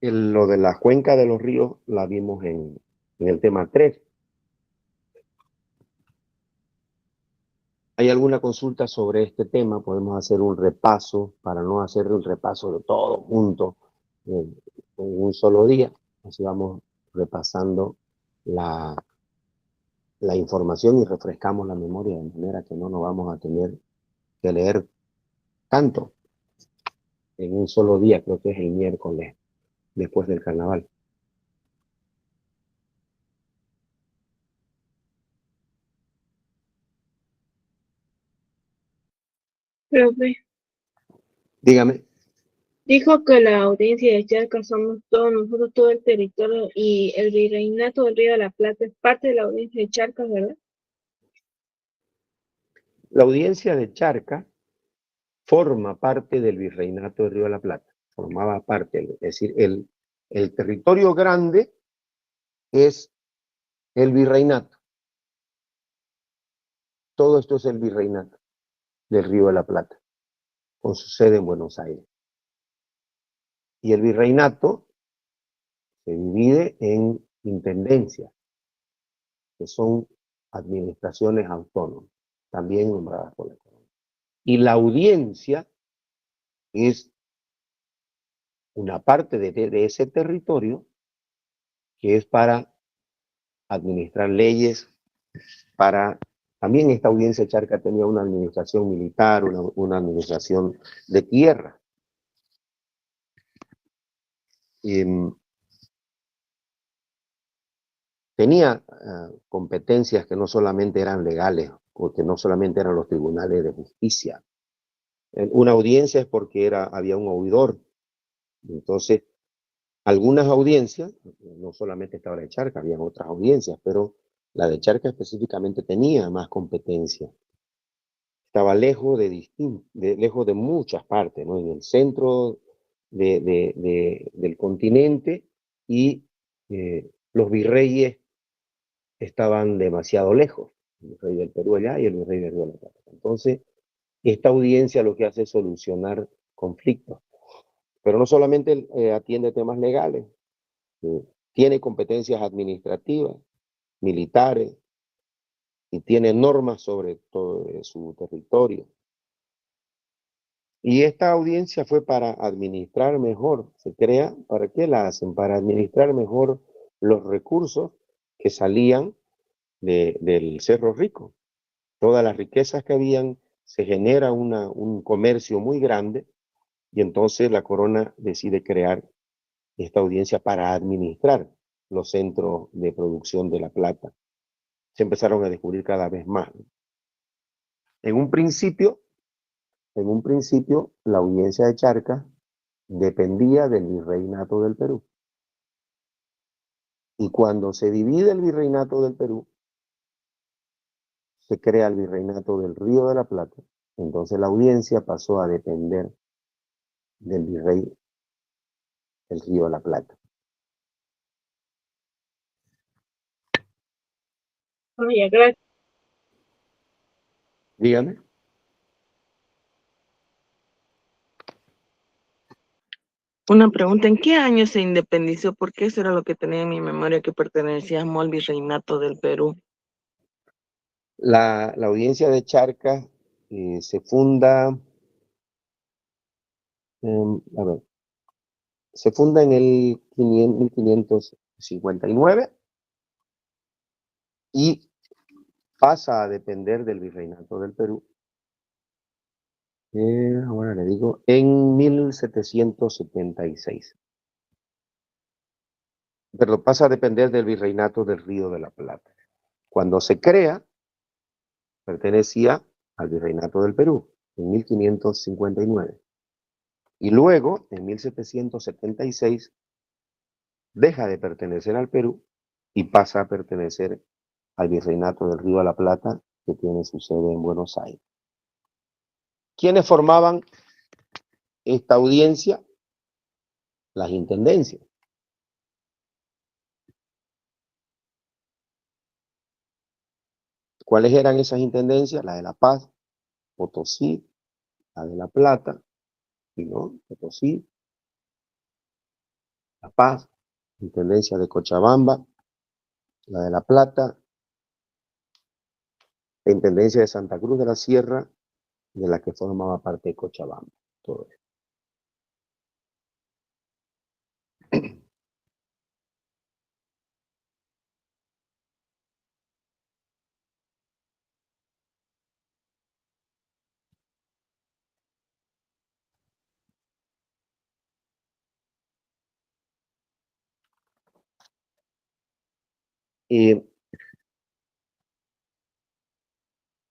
Lo de la cuenca de los ríos la vimos en el tema 3. ¿Hay alguna consulta sobre este tema? Podemos hacer un repaso, para no hacer un repaso de todo junto en un solo día. Así vamos repasando la información y refrescamos la memoria de manera que no nos vamos a tener que leer tanto en un solo día. Creo que es el miércoles después del carnaval. Profe, Dígame. dijo que la audiencia de Charcas somos todos nosotros, todo el territorio, y el virreinato del Río de la Plata es parte de la audiencia de Charcas, ¿verdad? La audiencia de Charcas forma parte del virreinato del Río de la Plata. Formaba parte, es decir, el territorio grande es el virreinato. Todo esto es el virreinato del Río de la Plata, con su sede en Buenos Aires. Y el virreinato se divide en intendencias, que son administraciones autónomas, también nombradas por la corona. Y la audiencia es una parte de ese territorio que es para administrar leyes, también esta audiencia de Charcas tenía una administración militar, una administración de tierra. Tenía competencias que no solamente eran legales, o que no solamente eran los tribunales de justicia. Una audiencia es porque había un oidor. Entonces, algunas audiencias, no solamente estaba la de Charcas, había otras audiencias, pero la de Charcas específicamente tenía más competencia. Estaba lejos de muchas partes, ¿no? En el centro del continente, y los virreyes estaban demasiado lejos, el virrey del Perú allá y el virrey del Río de la Plata. Entonces, esta audiencia lo que hace es solucionar conflictos, pero no solamente atiende temas legales, tiene competencias administrativas, militares, y tiene normas sobre todo su territorio. Y esta audiencia fue para administrar mejor, se crea, ¿para qué la hacen? Para administrar mejor los recursos que salían del Cerro Rico. Todas las riquezas que habían, se genera un comercio muy grande, y entonces la corona decide crear esta audiencia para administrar los centros de producción de la plata. Se empezaron a descubrir cada vez más. En un principio, la audiencia de Charcas dependía del virreinato del Perú. Y cuando se divide el virreinato del Perú, se crea el virreinato del Río de la Plata. Entonces la audiencia pasó a depender del virrey del Río de la Plata. ya, gracias. Dígame. Una pregunta, ¿en qué año se independizó? Porque eso era lo que tenía en mi memoria, que pertenecíamos al virreinato del Perú. La audiencia de Charcas se funda, a ver, se funda en el 1559 y pasa a depender del virreinato del Perú. Ahora le digo, en 1776. Pero pasa a depender del virreinato del Río de la Plata. Cuando se crea, pertenecía al virreinato del Perú, en 1559. Y luego, en 1776, deja de pertenecer al Perú y pasa a pertenecer al virreinato del Río de la Plata, que tiene su sede en Buenos Aires. ¿Quiénes formaban esta audiencia? Las intendencias. ¿Cuáles eran esas intendencias? La de La Paz, Potosí, la de La Plata, y no, Potosí, La Paz, intendencia de Cochabamba, la de La Plata, la intendencia de Santa Cruz de la Sierra, de la que formaba parte de Cochabamba. Todo eso.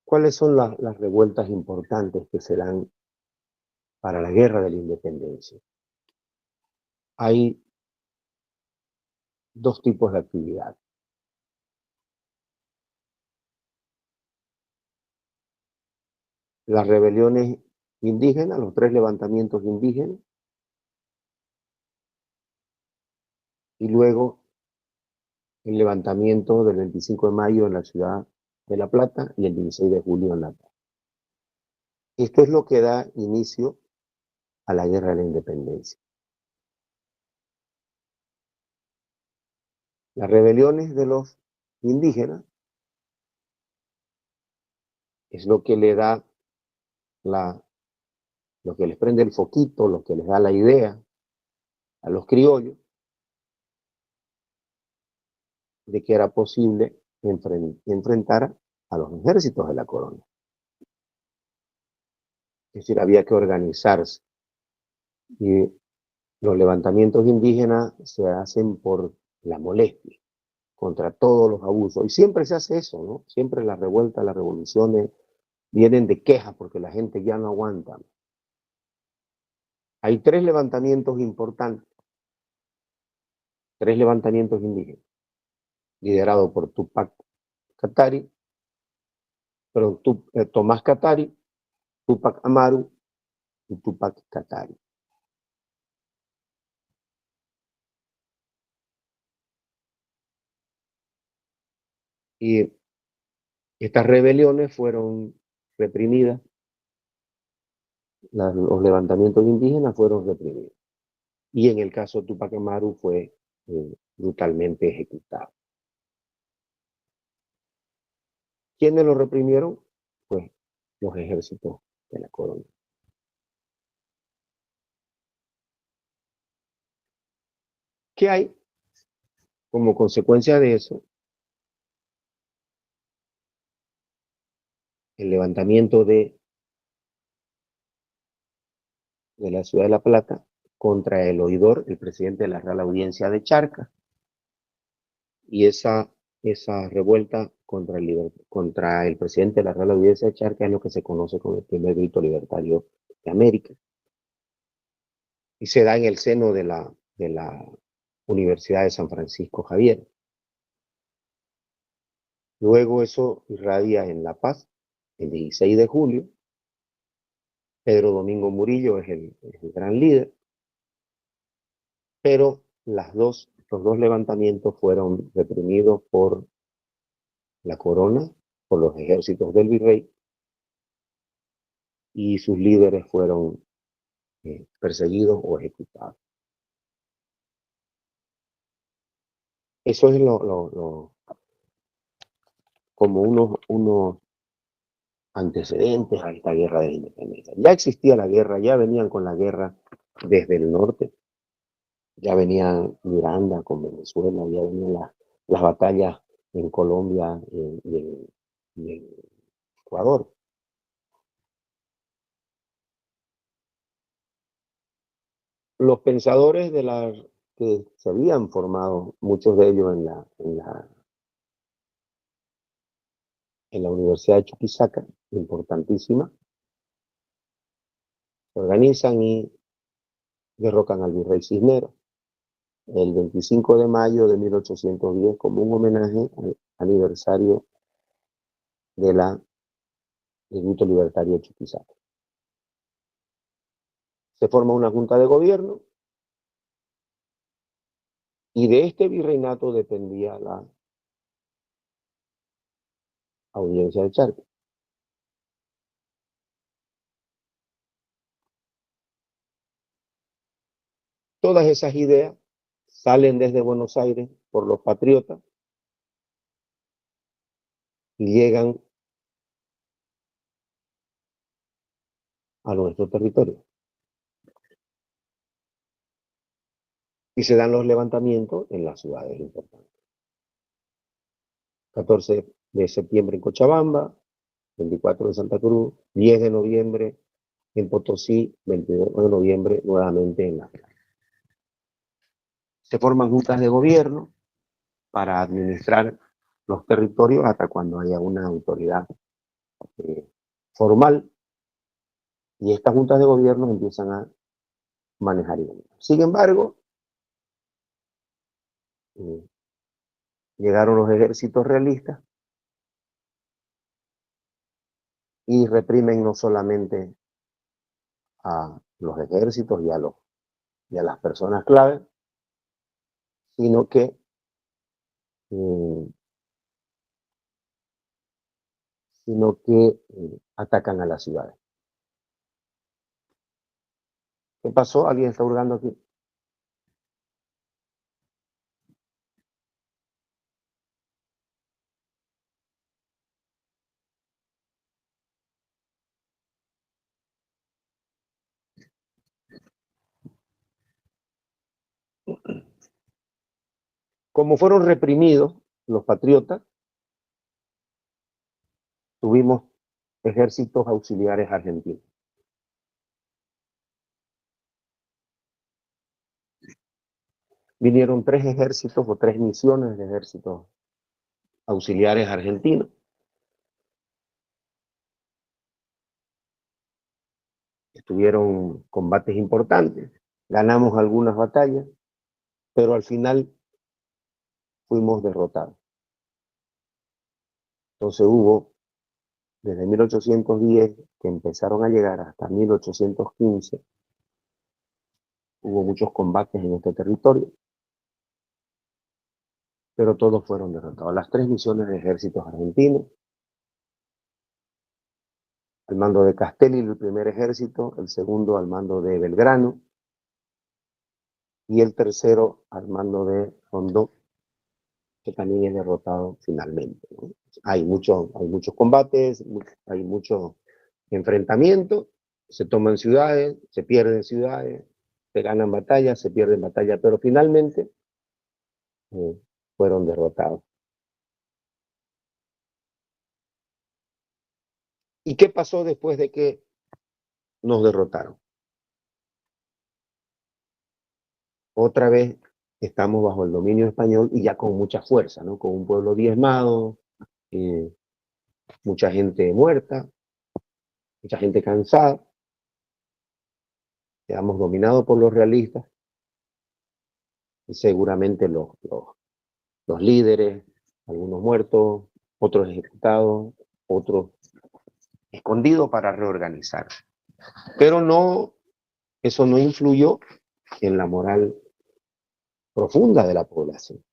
¿Cuáles son las revueltas importantes que se dan para la guerra de la independencia? Hay dos tipos de actividad. Las rebeliones indígenas, los 3 levantamientos indígenas, y luego el levantamiento del 25 de mayo en la ciudad de La Plata y el 16 de julio en La Paz. Esto es lo que da inicio a la guerra de la independencia. Las rebeliones de los indígenas es lo que le da lo que les prende el foquito, lo que les da la idea a los criollos de que era posible enfrentar a los ejércitos de la corona. Es decir, había que organizarse. Y los levantamientos indígenas se hacen por la molestia, contra todos los abusos. Y siempre se hace eso, ¿no? Siempre las revueltas, las revoluciones vienen de quejas porque la gente ya no aguanta. Hay 3 levantamientos importantes, 3 levantamientos indígenas, liderados por Tupac Katari, Tomás Katari, Tupac Amaru y Tupac Katari. Y estas rebeliones fueron reprimidas, los levantamientos indígenas fueron reprimidos. Y en el caso de Tupac Amaru fue brutalmente ejecutado. ¿Quiénes lo reprimieron? Pues los ejércitos de la corona. ¿Qué hay como consecuencia de eso? El levantamiento de la ciudad de La Plata contra el oidor, el presidente de la Real Audiencia de Charcas, y esa revuelta contra el presidente de la Real Audiencia de Charcas es lo que se conoce como el primer grito libertario de América. Y se da en el seno de la Universidad de San Francisco Javier. Luego eso irradia en La Paz, el 16 de julio. Pedro Domingo Murillo es el gran líder, pero los dos levantamientos fueron reprimidos por la corona por los ejércitos del virrey y sus líderes fueron perseguidos o ejecutados. Eso es como unos antecedentes a esta guerra de la independencia. Ya existía la guerra, ya venían con la guerra desde el norte, ya venían Miranda con Venezuela, ya venían las batallas en Colombia y en Ecuador. Los pensadores que se habían formado, muchos de ellos en la Universidad de Chuquisaca, importantísima, se organizan y derrocan al virrey Cisneros el 25 de mayo de 1810 como un homenaje al aniversario del grito libertario de Chuquisaca. Se forma una junta de gobierno y de este virreinato dependía la audiencia de Charcas. Todas esas ideas salen desde Buenos Aires por los patriotas y llegan a nuestro territorio. Y se dan los levantamientos en las ciudades importantes. 14 de septiembre en Cochabamba, 24 en Santa Cruz, 10 de noviembre en Potosí, 22 de noviembre nuevamente en La Plata. Se forman juntas de gobierno para administrar los territorios hasta cuando haya una autoridad formal, y estas juntas de gobierno empiezan a manejar el gobierno. Sin embargo, llegaron los ejércitos realistas y reprimen no solamente a los ejércitos y a las personas clave, sino que atacan a las ciudades. ¿Qué pasó? ¿Alguien está hurgando aquí? Como fueron reprimidos los patriotas, tuvimos ejércitos auxiliares argentinos. Vinieron 3 ejércitos o 3 misiones de ejércitos auxiliares argentinos. Estuvieron combates importantes, ganamos algunas batallas, pero al final fuimos derrotados. Entonces hubo, desde 1810, que empezaron a llegar hasta 1815, hubo muchos combates en este territorio, pero todos fueron derrotados. Las 3 misiones de ejércitos argentinos, al mando de Castelli, el primer ejército, el segundo al mando de Belgrano, y el tercero al mando de Rondó, que también es derrotado finalmente, ¿no? Hay muchos combates, hay mucho enfrentamiento, se toman ciudades, se pierden ciudades, se ganan batallas, se pierden batallas, pero finalmente fueron derrotados. ¿Y qué pasó después de que nos derrotaron? Otra vez estamos bajo el dominio español y ya con mucha fuerza, ¿no? Con un pueblo diezmado, mucha gente muerta, mucha gente cansada. Quedamos dominados por los realistas y seguramente los líderes, algunos muertos, otros ejecutados, otros escondidos para reorganizar. Pero eso no influyó en la moral profunda de la población.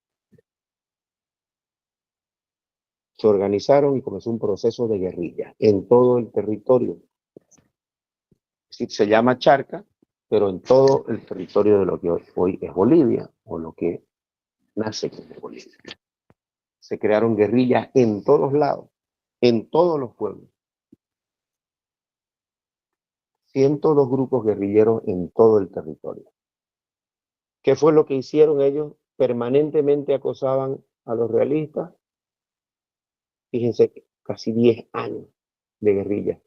se organizaron y comenzó un proceso de guerrilla en todo el territorio. Es decir, se llama charca, pero en todo el territorio de lo que hoy es Bolivia, o lo que nace como Bolivia. Se crearon guerrillas en todos lados, en todos los pueblos. 102 grupos guerrilleros en todo el territorio. ¿Qué fue lo que hicieron ellos? Permanentemente acosaban a los realistas. Fíjense, casi 10 años de guerrilla.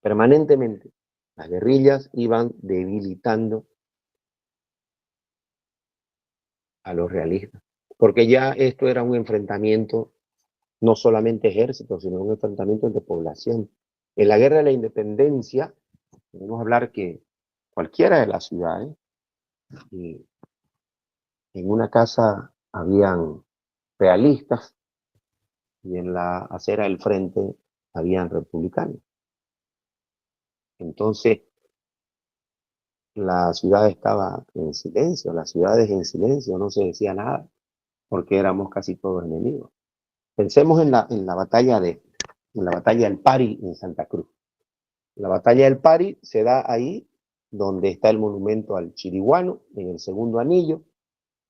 Permanentemente. Las guerrillas iban debilitando a los realistas. Porque ya esto era un enfrentamiento, no solamente ejército, sino un enfrentamiento entre población. En la guerra de la independencia, podemos hablar que cualquiera de las ciudades, y en una casa habían realistas y en la acera del frente habían republicanos. Entonces, la ciudad estaba en silencio, las ciudades en silencio, no se decía nada, porque éramos casi todos enemigos. Pensemos en la batalla del Pari en Santa Cruz. La batalla del Pari se da ahí donde está el monumento al Chiriguano, en el segundo anillo.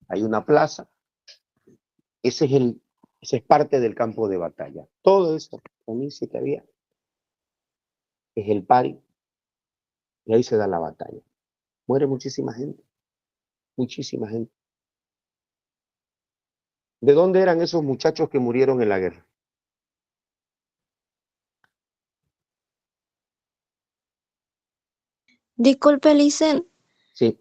Hay una plaza. Ese es parte del campo de batalla. Todo eso, inicio que había, es el Pari. Y ahí se da la batalla. Muere muchísima gente. Muchísima gente. ¿De dónde eran esos muchachos que murieron en la guerra? Disculpe, Licen, Sí.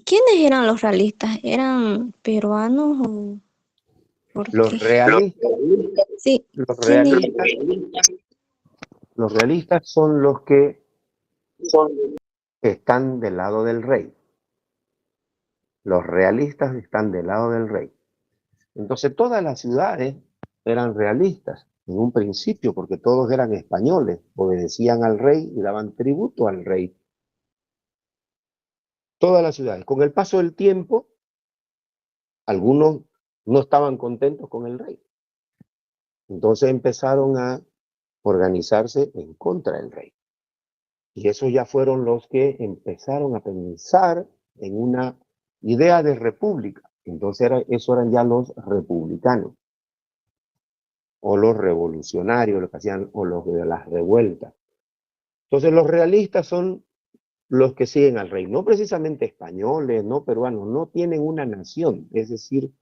¿quiénes eran los realistas? ¿Eran peruanos o por Los qué? realistas, Sí, los ¿quiénes? realistas son los que están del lado del rey. Los realistas están del lado del rey. Entonces todas las ciudades eran realistas en un principio, porque todos eran españoles, obedecían al rey y daban tributo al rey. Todas las ciudades. Con el paso del tiempo, algunos no estaban contentos con el rey. Entonces empezaron a organizarse en contra del rey. Y esos ya fueron los que empezaron a pensar en una idea de república. Entonces eso eran ya los republicanos, o los revolucionarios, lo que hacían, o los de las revueltas. Entonces los realistas son los que siguen al rey, no precisamente españoles, no peruanos, no tienen una nación, es decir,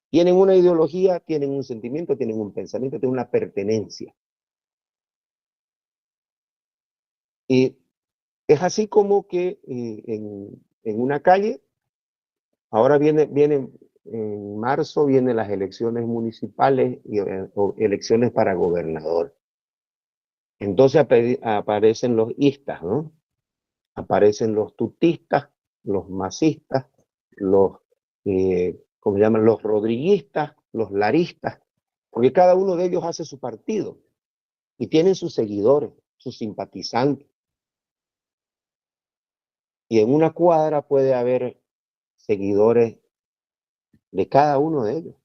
tienen una ideología, tienen un sentimiento, tienen un pensamiento, tienen una pertenencia. Y es así como que en una calle, ahora vienen en marzo, vienen las elecciones municipales y o elecciones para gobernador. Entonces aparecen los istas, ¿no? Aparecen los tutistas, los masistas, los, ¿cómo se llaman? Los rodriguistas, los laristas, porque cada uno de ellos hace su partido y tienen sus seguidores, sus simpatizantes. Y en una cuadra puede haber seguidores de cada uno de ellos.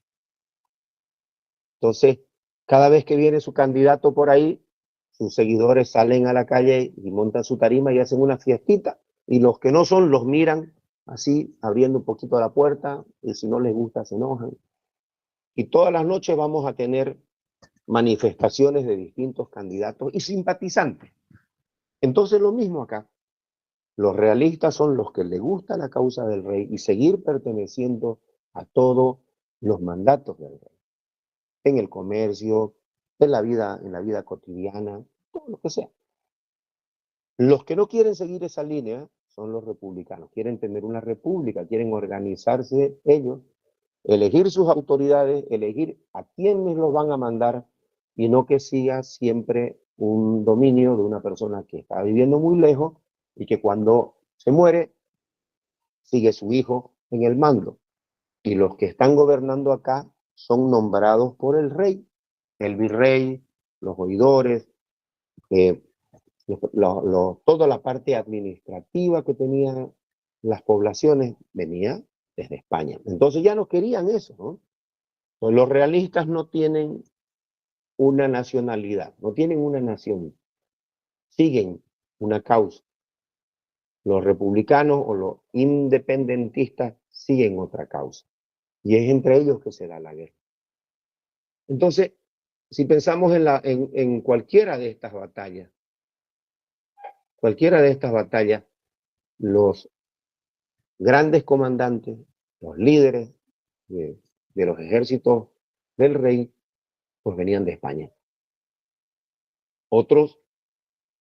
Entonces, cada vez que viene su candidato por ahí, sus seguidores salen a la calle y montan su tarima y hacen una fiestita, y los que no son los miran así, abriendo un poquito la puerta, y si no les gusta se enojan. Y todas las noches vamos a tener manifestaciones de distintos candidatos y simpatizantes. Entonces lo mismo acá. Los realistas son los que les gusta la causa del rey y seguir perteneciendo a todos los mandatos del rey. En el comercio, en la vida cotidiana, todo lo que sea. Los que no quieren seguir esa línea son los republicanos. Quieren tener una república, quieren organizarse ellos, elegir sus autoridades, elegir a quiénes los van a mandar y no que siga siempre un dominio de una persona que está viviendo muy lejos y que cuando se muere sigue su hijo en el mando. Y los que están gobernando acá son nombrados por el rey, el virrey, los oidores, toda la parte administrativa que tenían las poblaciones venía desde España. Entonces ya no querían eso, ¿no? Pues los realistas no tienen una nacionalidad, no tienen una nación, siguen una causa. Los republicanos o los independentistas siguen otra causa. Y es entre ellos que se da la guerra. Entonces, si pensamos en cualquiera de estas batallas, los grandes comandantes, los líderes de los ejércitos del rey, pues venían de España. Otros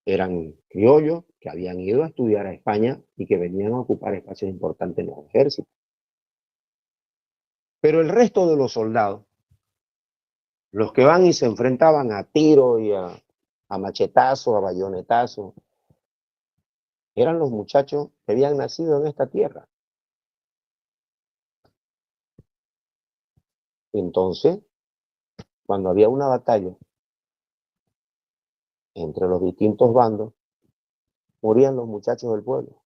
eran criollos que habían ido a estudiar a España y que venían a ocupar espacios importantes en los ejércitos. Pero el resto de los soldados, los que van y se enfrentaban a tiro y a machetazo, a bayonetazo, eran los muchachos que habían nacido en esta tierra. Entonces, cuando había una batalla entre los distintos bandos, morían los muchachos del pueblo.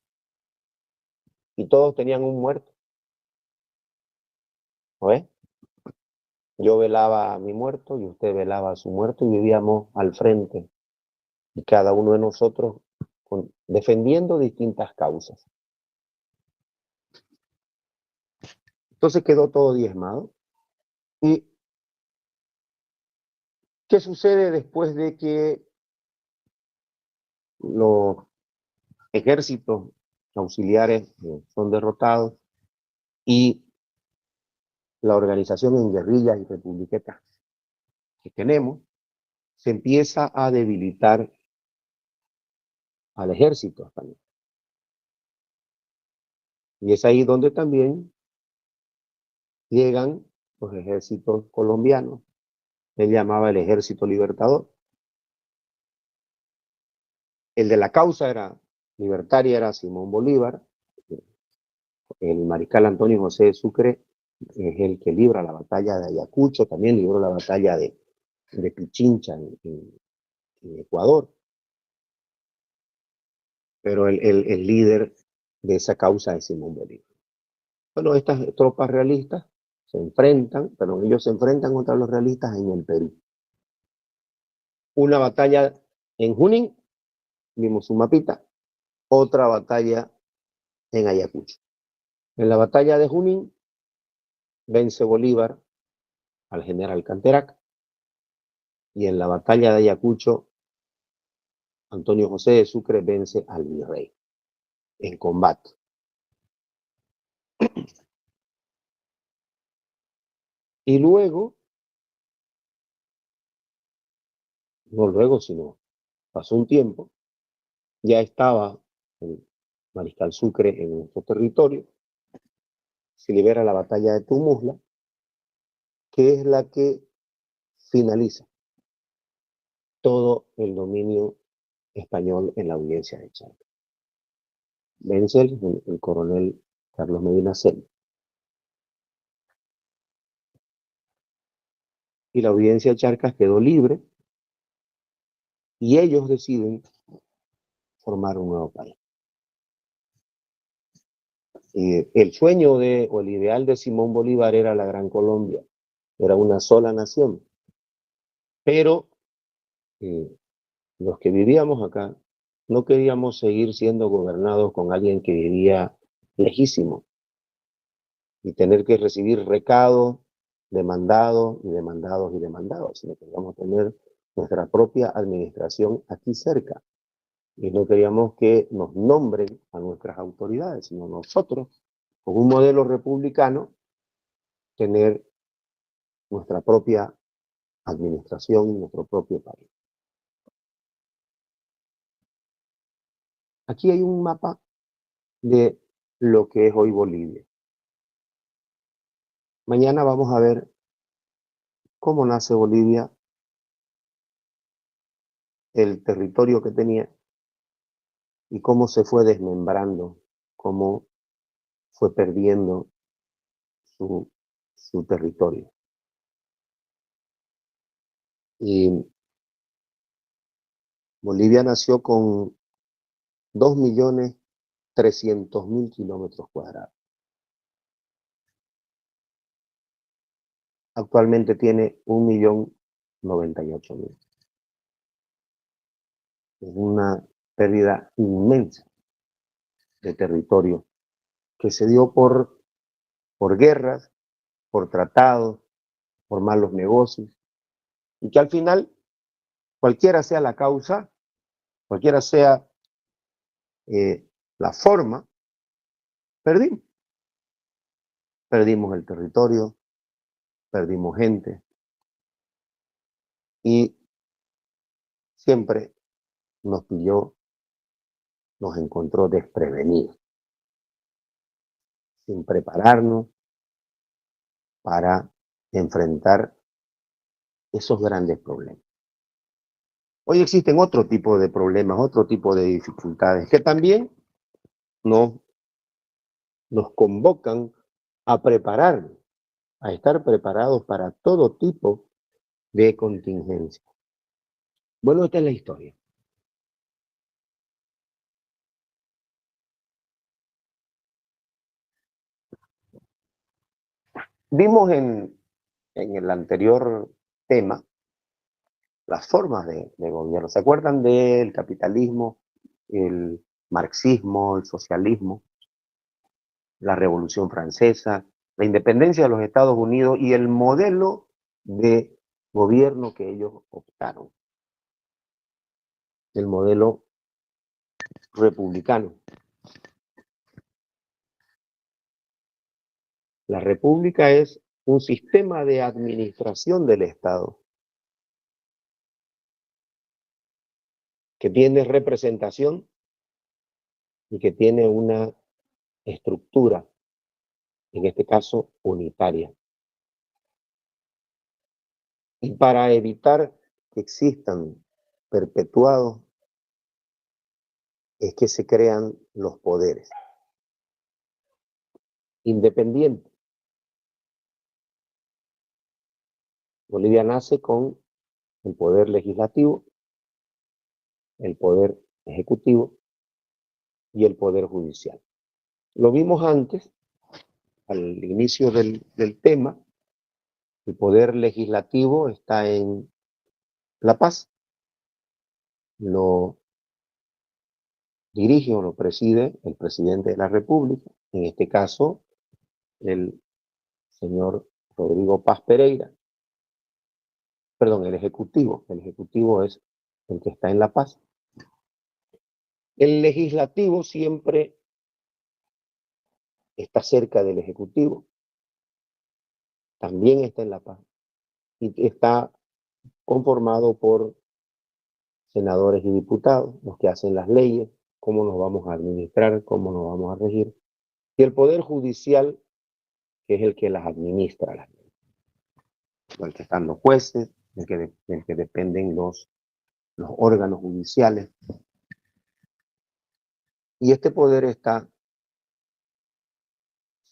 Y todos tenían un muerto. ¿No ves? Yo velaba a mi muerto y usted velaba a su muerto y vivíamos al frente. Y cada uno de nosotros defendiendo distintas causas. Entonces quedó todo diezmado. ¿Y qué sucede después de que los ejércitos auxiliares son derrotados y la organización en guerrillas y republiquetas que tenemos se empieza a debilitar al ejército español? Y es ahí donde también llegan los ejércitos colombianos. Él llamaba el Ejército Libertador. El de la causa libertaria era Simón Bolívar. El mariscal Antonio José de Sucre es el que libra la batalla de Ayacucho, también libró la batalla de Pichincha en Ecuador. Pero el líder de esa causa es Simón Bolívar. Bueno, estas tropas realistas se enfrentan, pero ellos se enfrentan contra los realistas en el Perú. Una batalla en Junín, vimos un mapita, otra batalla en Ayacucho. En la batalla de Junín vence Bolívar al general Canterac, y en la batalla de Ayacucho Antonio José de Sucre vence al virrey en combate. Y luego, no luego, sino pasó un tiempo, ya estaba el mariscal Sucre en nuestro territorio, se libera la batalla de Tumuzla, que es la que finaliza todo el dominio español en la audiencia de Charcas. Vence el coronel Carlos Medina Celi. Y la audiencia de Charcas quedó libre y ellos deciden formar un nuevo país. El sueño o el ideal de Simón Bolívar era la Gran Colombia, era una sola nación. Pero los que vivíamos acá no queríamos seguir siendo gobernados con alguien que vivía lejísimo y tener que recibir recados, demandados y demandados y demandados, sino que queríamos tener nuestra propia administración aquí cerca. Y no queríamos que nos nombren a nuestras autoridades, sino nosotros, con un modelo republicano, tener nuestra propia administración, nuestro propio país. Aquí hay un mapa de lo que es hoy Bolivia. Mañana vamos a ver cómo nace Bolivia, el territorio que tenía y cómo se fue desmembrando, cómo fue perdiendo su territorio. Y Bolivia nació con 2.300.000 kilómetros cuadrados. actualmente tiene 1.098.000. Es una pérdida inmensa de territorio que se dio por guerras, por tratados, por malos negocios, y que al final, cualquiera sea la causa, cualquiera sea la forma, perdimos. Perdimos el territorio, perdimos gente, y siempre nos pilló, nos encontró desprevenidos, sin prepararnos para enfrentar esos grandes problemas. Hoy existen otro tipo de problemas, otro tipo de dificultades que también nos convocan a prepararnos, a estar preparados para todo tipo de contingencia. Bueno, esta es la historia. Vimos en el anterior tema las formas de gobierno. ¿Se acuerdan del capitalismo, el marxismo, el socialismo, la Revolución Francesa, la independencia de los Estados Unidos y el modelo de gobierno que ellos optaron? El modelo republicano. La república es un sistema de administración del Estado que tiene representación y que tiene una estructura, en este caso unitaria. Y para evitar que existan perpetuados, es que se crean los poderes independientes. Bolivia nace con el poder legislativo, el poder ejecutivo y el poder judicial. Lo vimos antes, al inicio del tema. El poder legislativo está en La Paz, lo dirige o lo preside el presidente de la República, en este caso el señor Rodrigo Paz Pereira. Perdón, el ejecutivo es el que está en La Paz. El legislativo siempre está cerca del ejecutivo, también está en La Paz, y está conformado por senadores y diputados, los que hacen las leyes, cómo nos vamos a administrar, cómo nos vamos a regir, y el poder judicial, que es el que las administra, las leyes, el que están los jueces, del que dependen los órganos judiciales. Y este poder está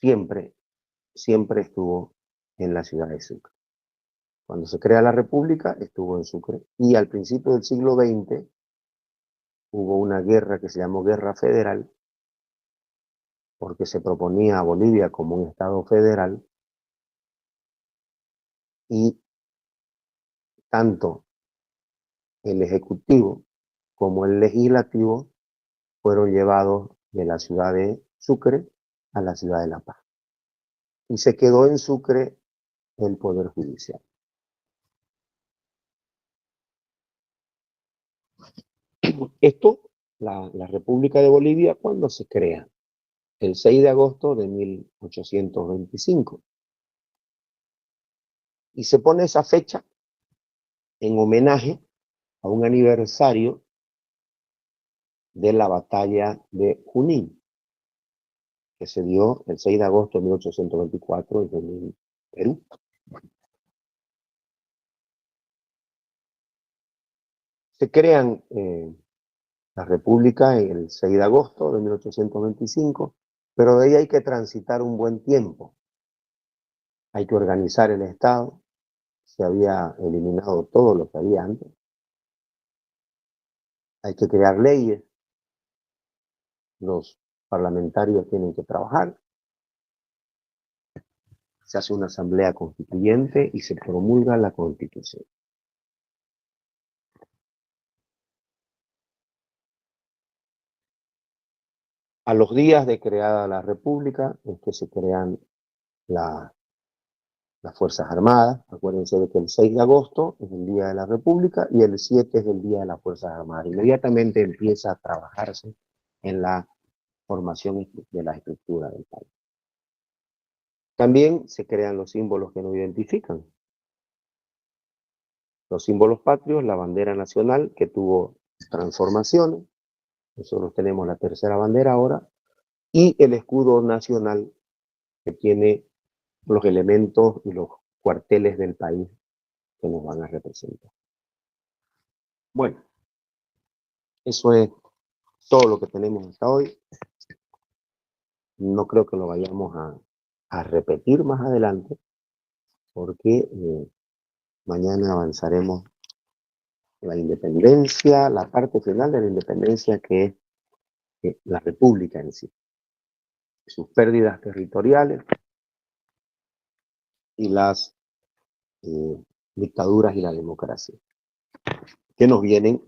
siempre estuvo en la ciudad de Sucre. Cuando se crea la República, estuvo en Sucre. Y al principio del siglo XX hubo una guerra que se llamó Guerra Federal, porque se proponía a Bolivia como un estado federal, y tanto el ejecutivo como el legislativo fueron llevados de la ciudad de Sucre a la ciudad de La Paz. Y se quedó en Sucre el poder judicial. Esto, la República de Bolivia, ¿cuándo se crea? El 6 de agosto de 1825. Y se pone esa fecha en homenaje a un aniversario de la batalla de Junín, que se dio el 6 de agosto de 1824 en Junín, Perú. Se crean la República el 6 de agosto de 1825, pero de ahí hay que transitar un buen tiempo. Hay que organizar el Estado. Se había eliminado todo lo que había antes. Hay que crear leyes. Los parlamentarios tienen que trabajar. se hace una asamblea constituyente y se promulga la Constitución. A los días de creada la República es que se crean las Fuerzas Armadas. Acuérdense de que el 6 de agosto es el Día de la República y el 7 es el Día de las Fuerzas Armadas. Inmediatamente empieza a trabajarse en la formación de la estructura del país. También se crean los símbolos que nos identifican. Los símbolos patrios, la bandera nacional, que tuvo transformaciones. Nosotros tenemos la tercera bandera ahora. Y el escudo nacional, que tiene los elementos y los cuarteles del país que nos van a representar. Bueno, eso es todo lo que tenemos hasta hoy. No creo que lo vayamos a repetir más adelante, porque mañana avanzaremos la independencia, la parte final de la independencia, que es la república en sí, sus pérdidas territoriales y las dictaduras y la democracia, que nos vienen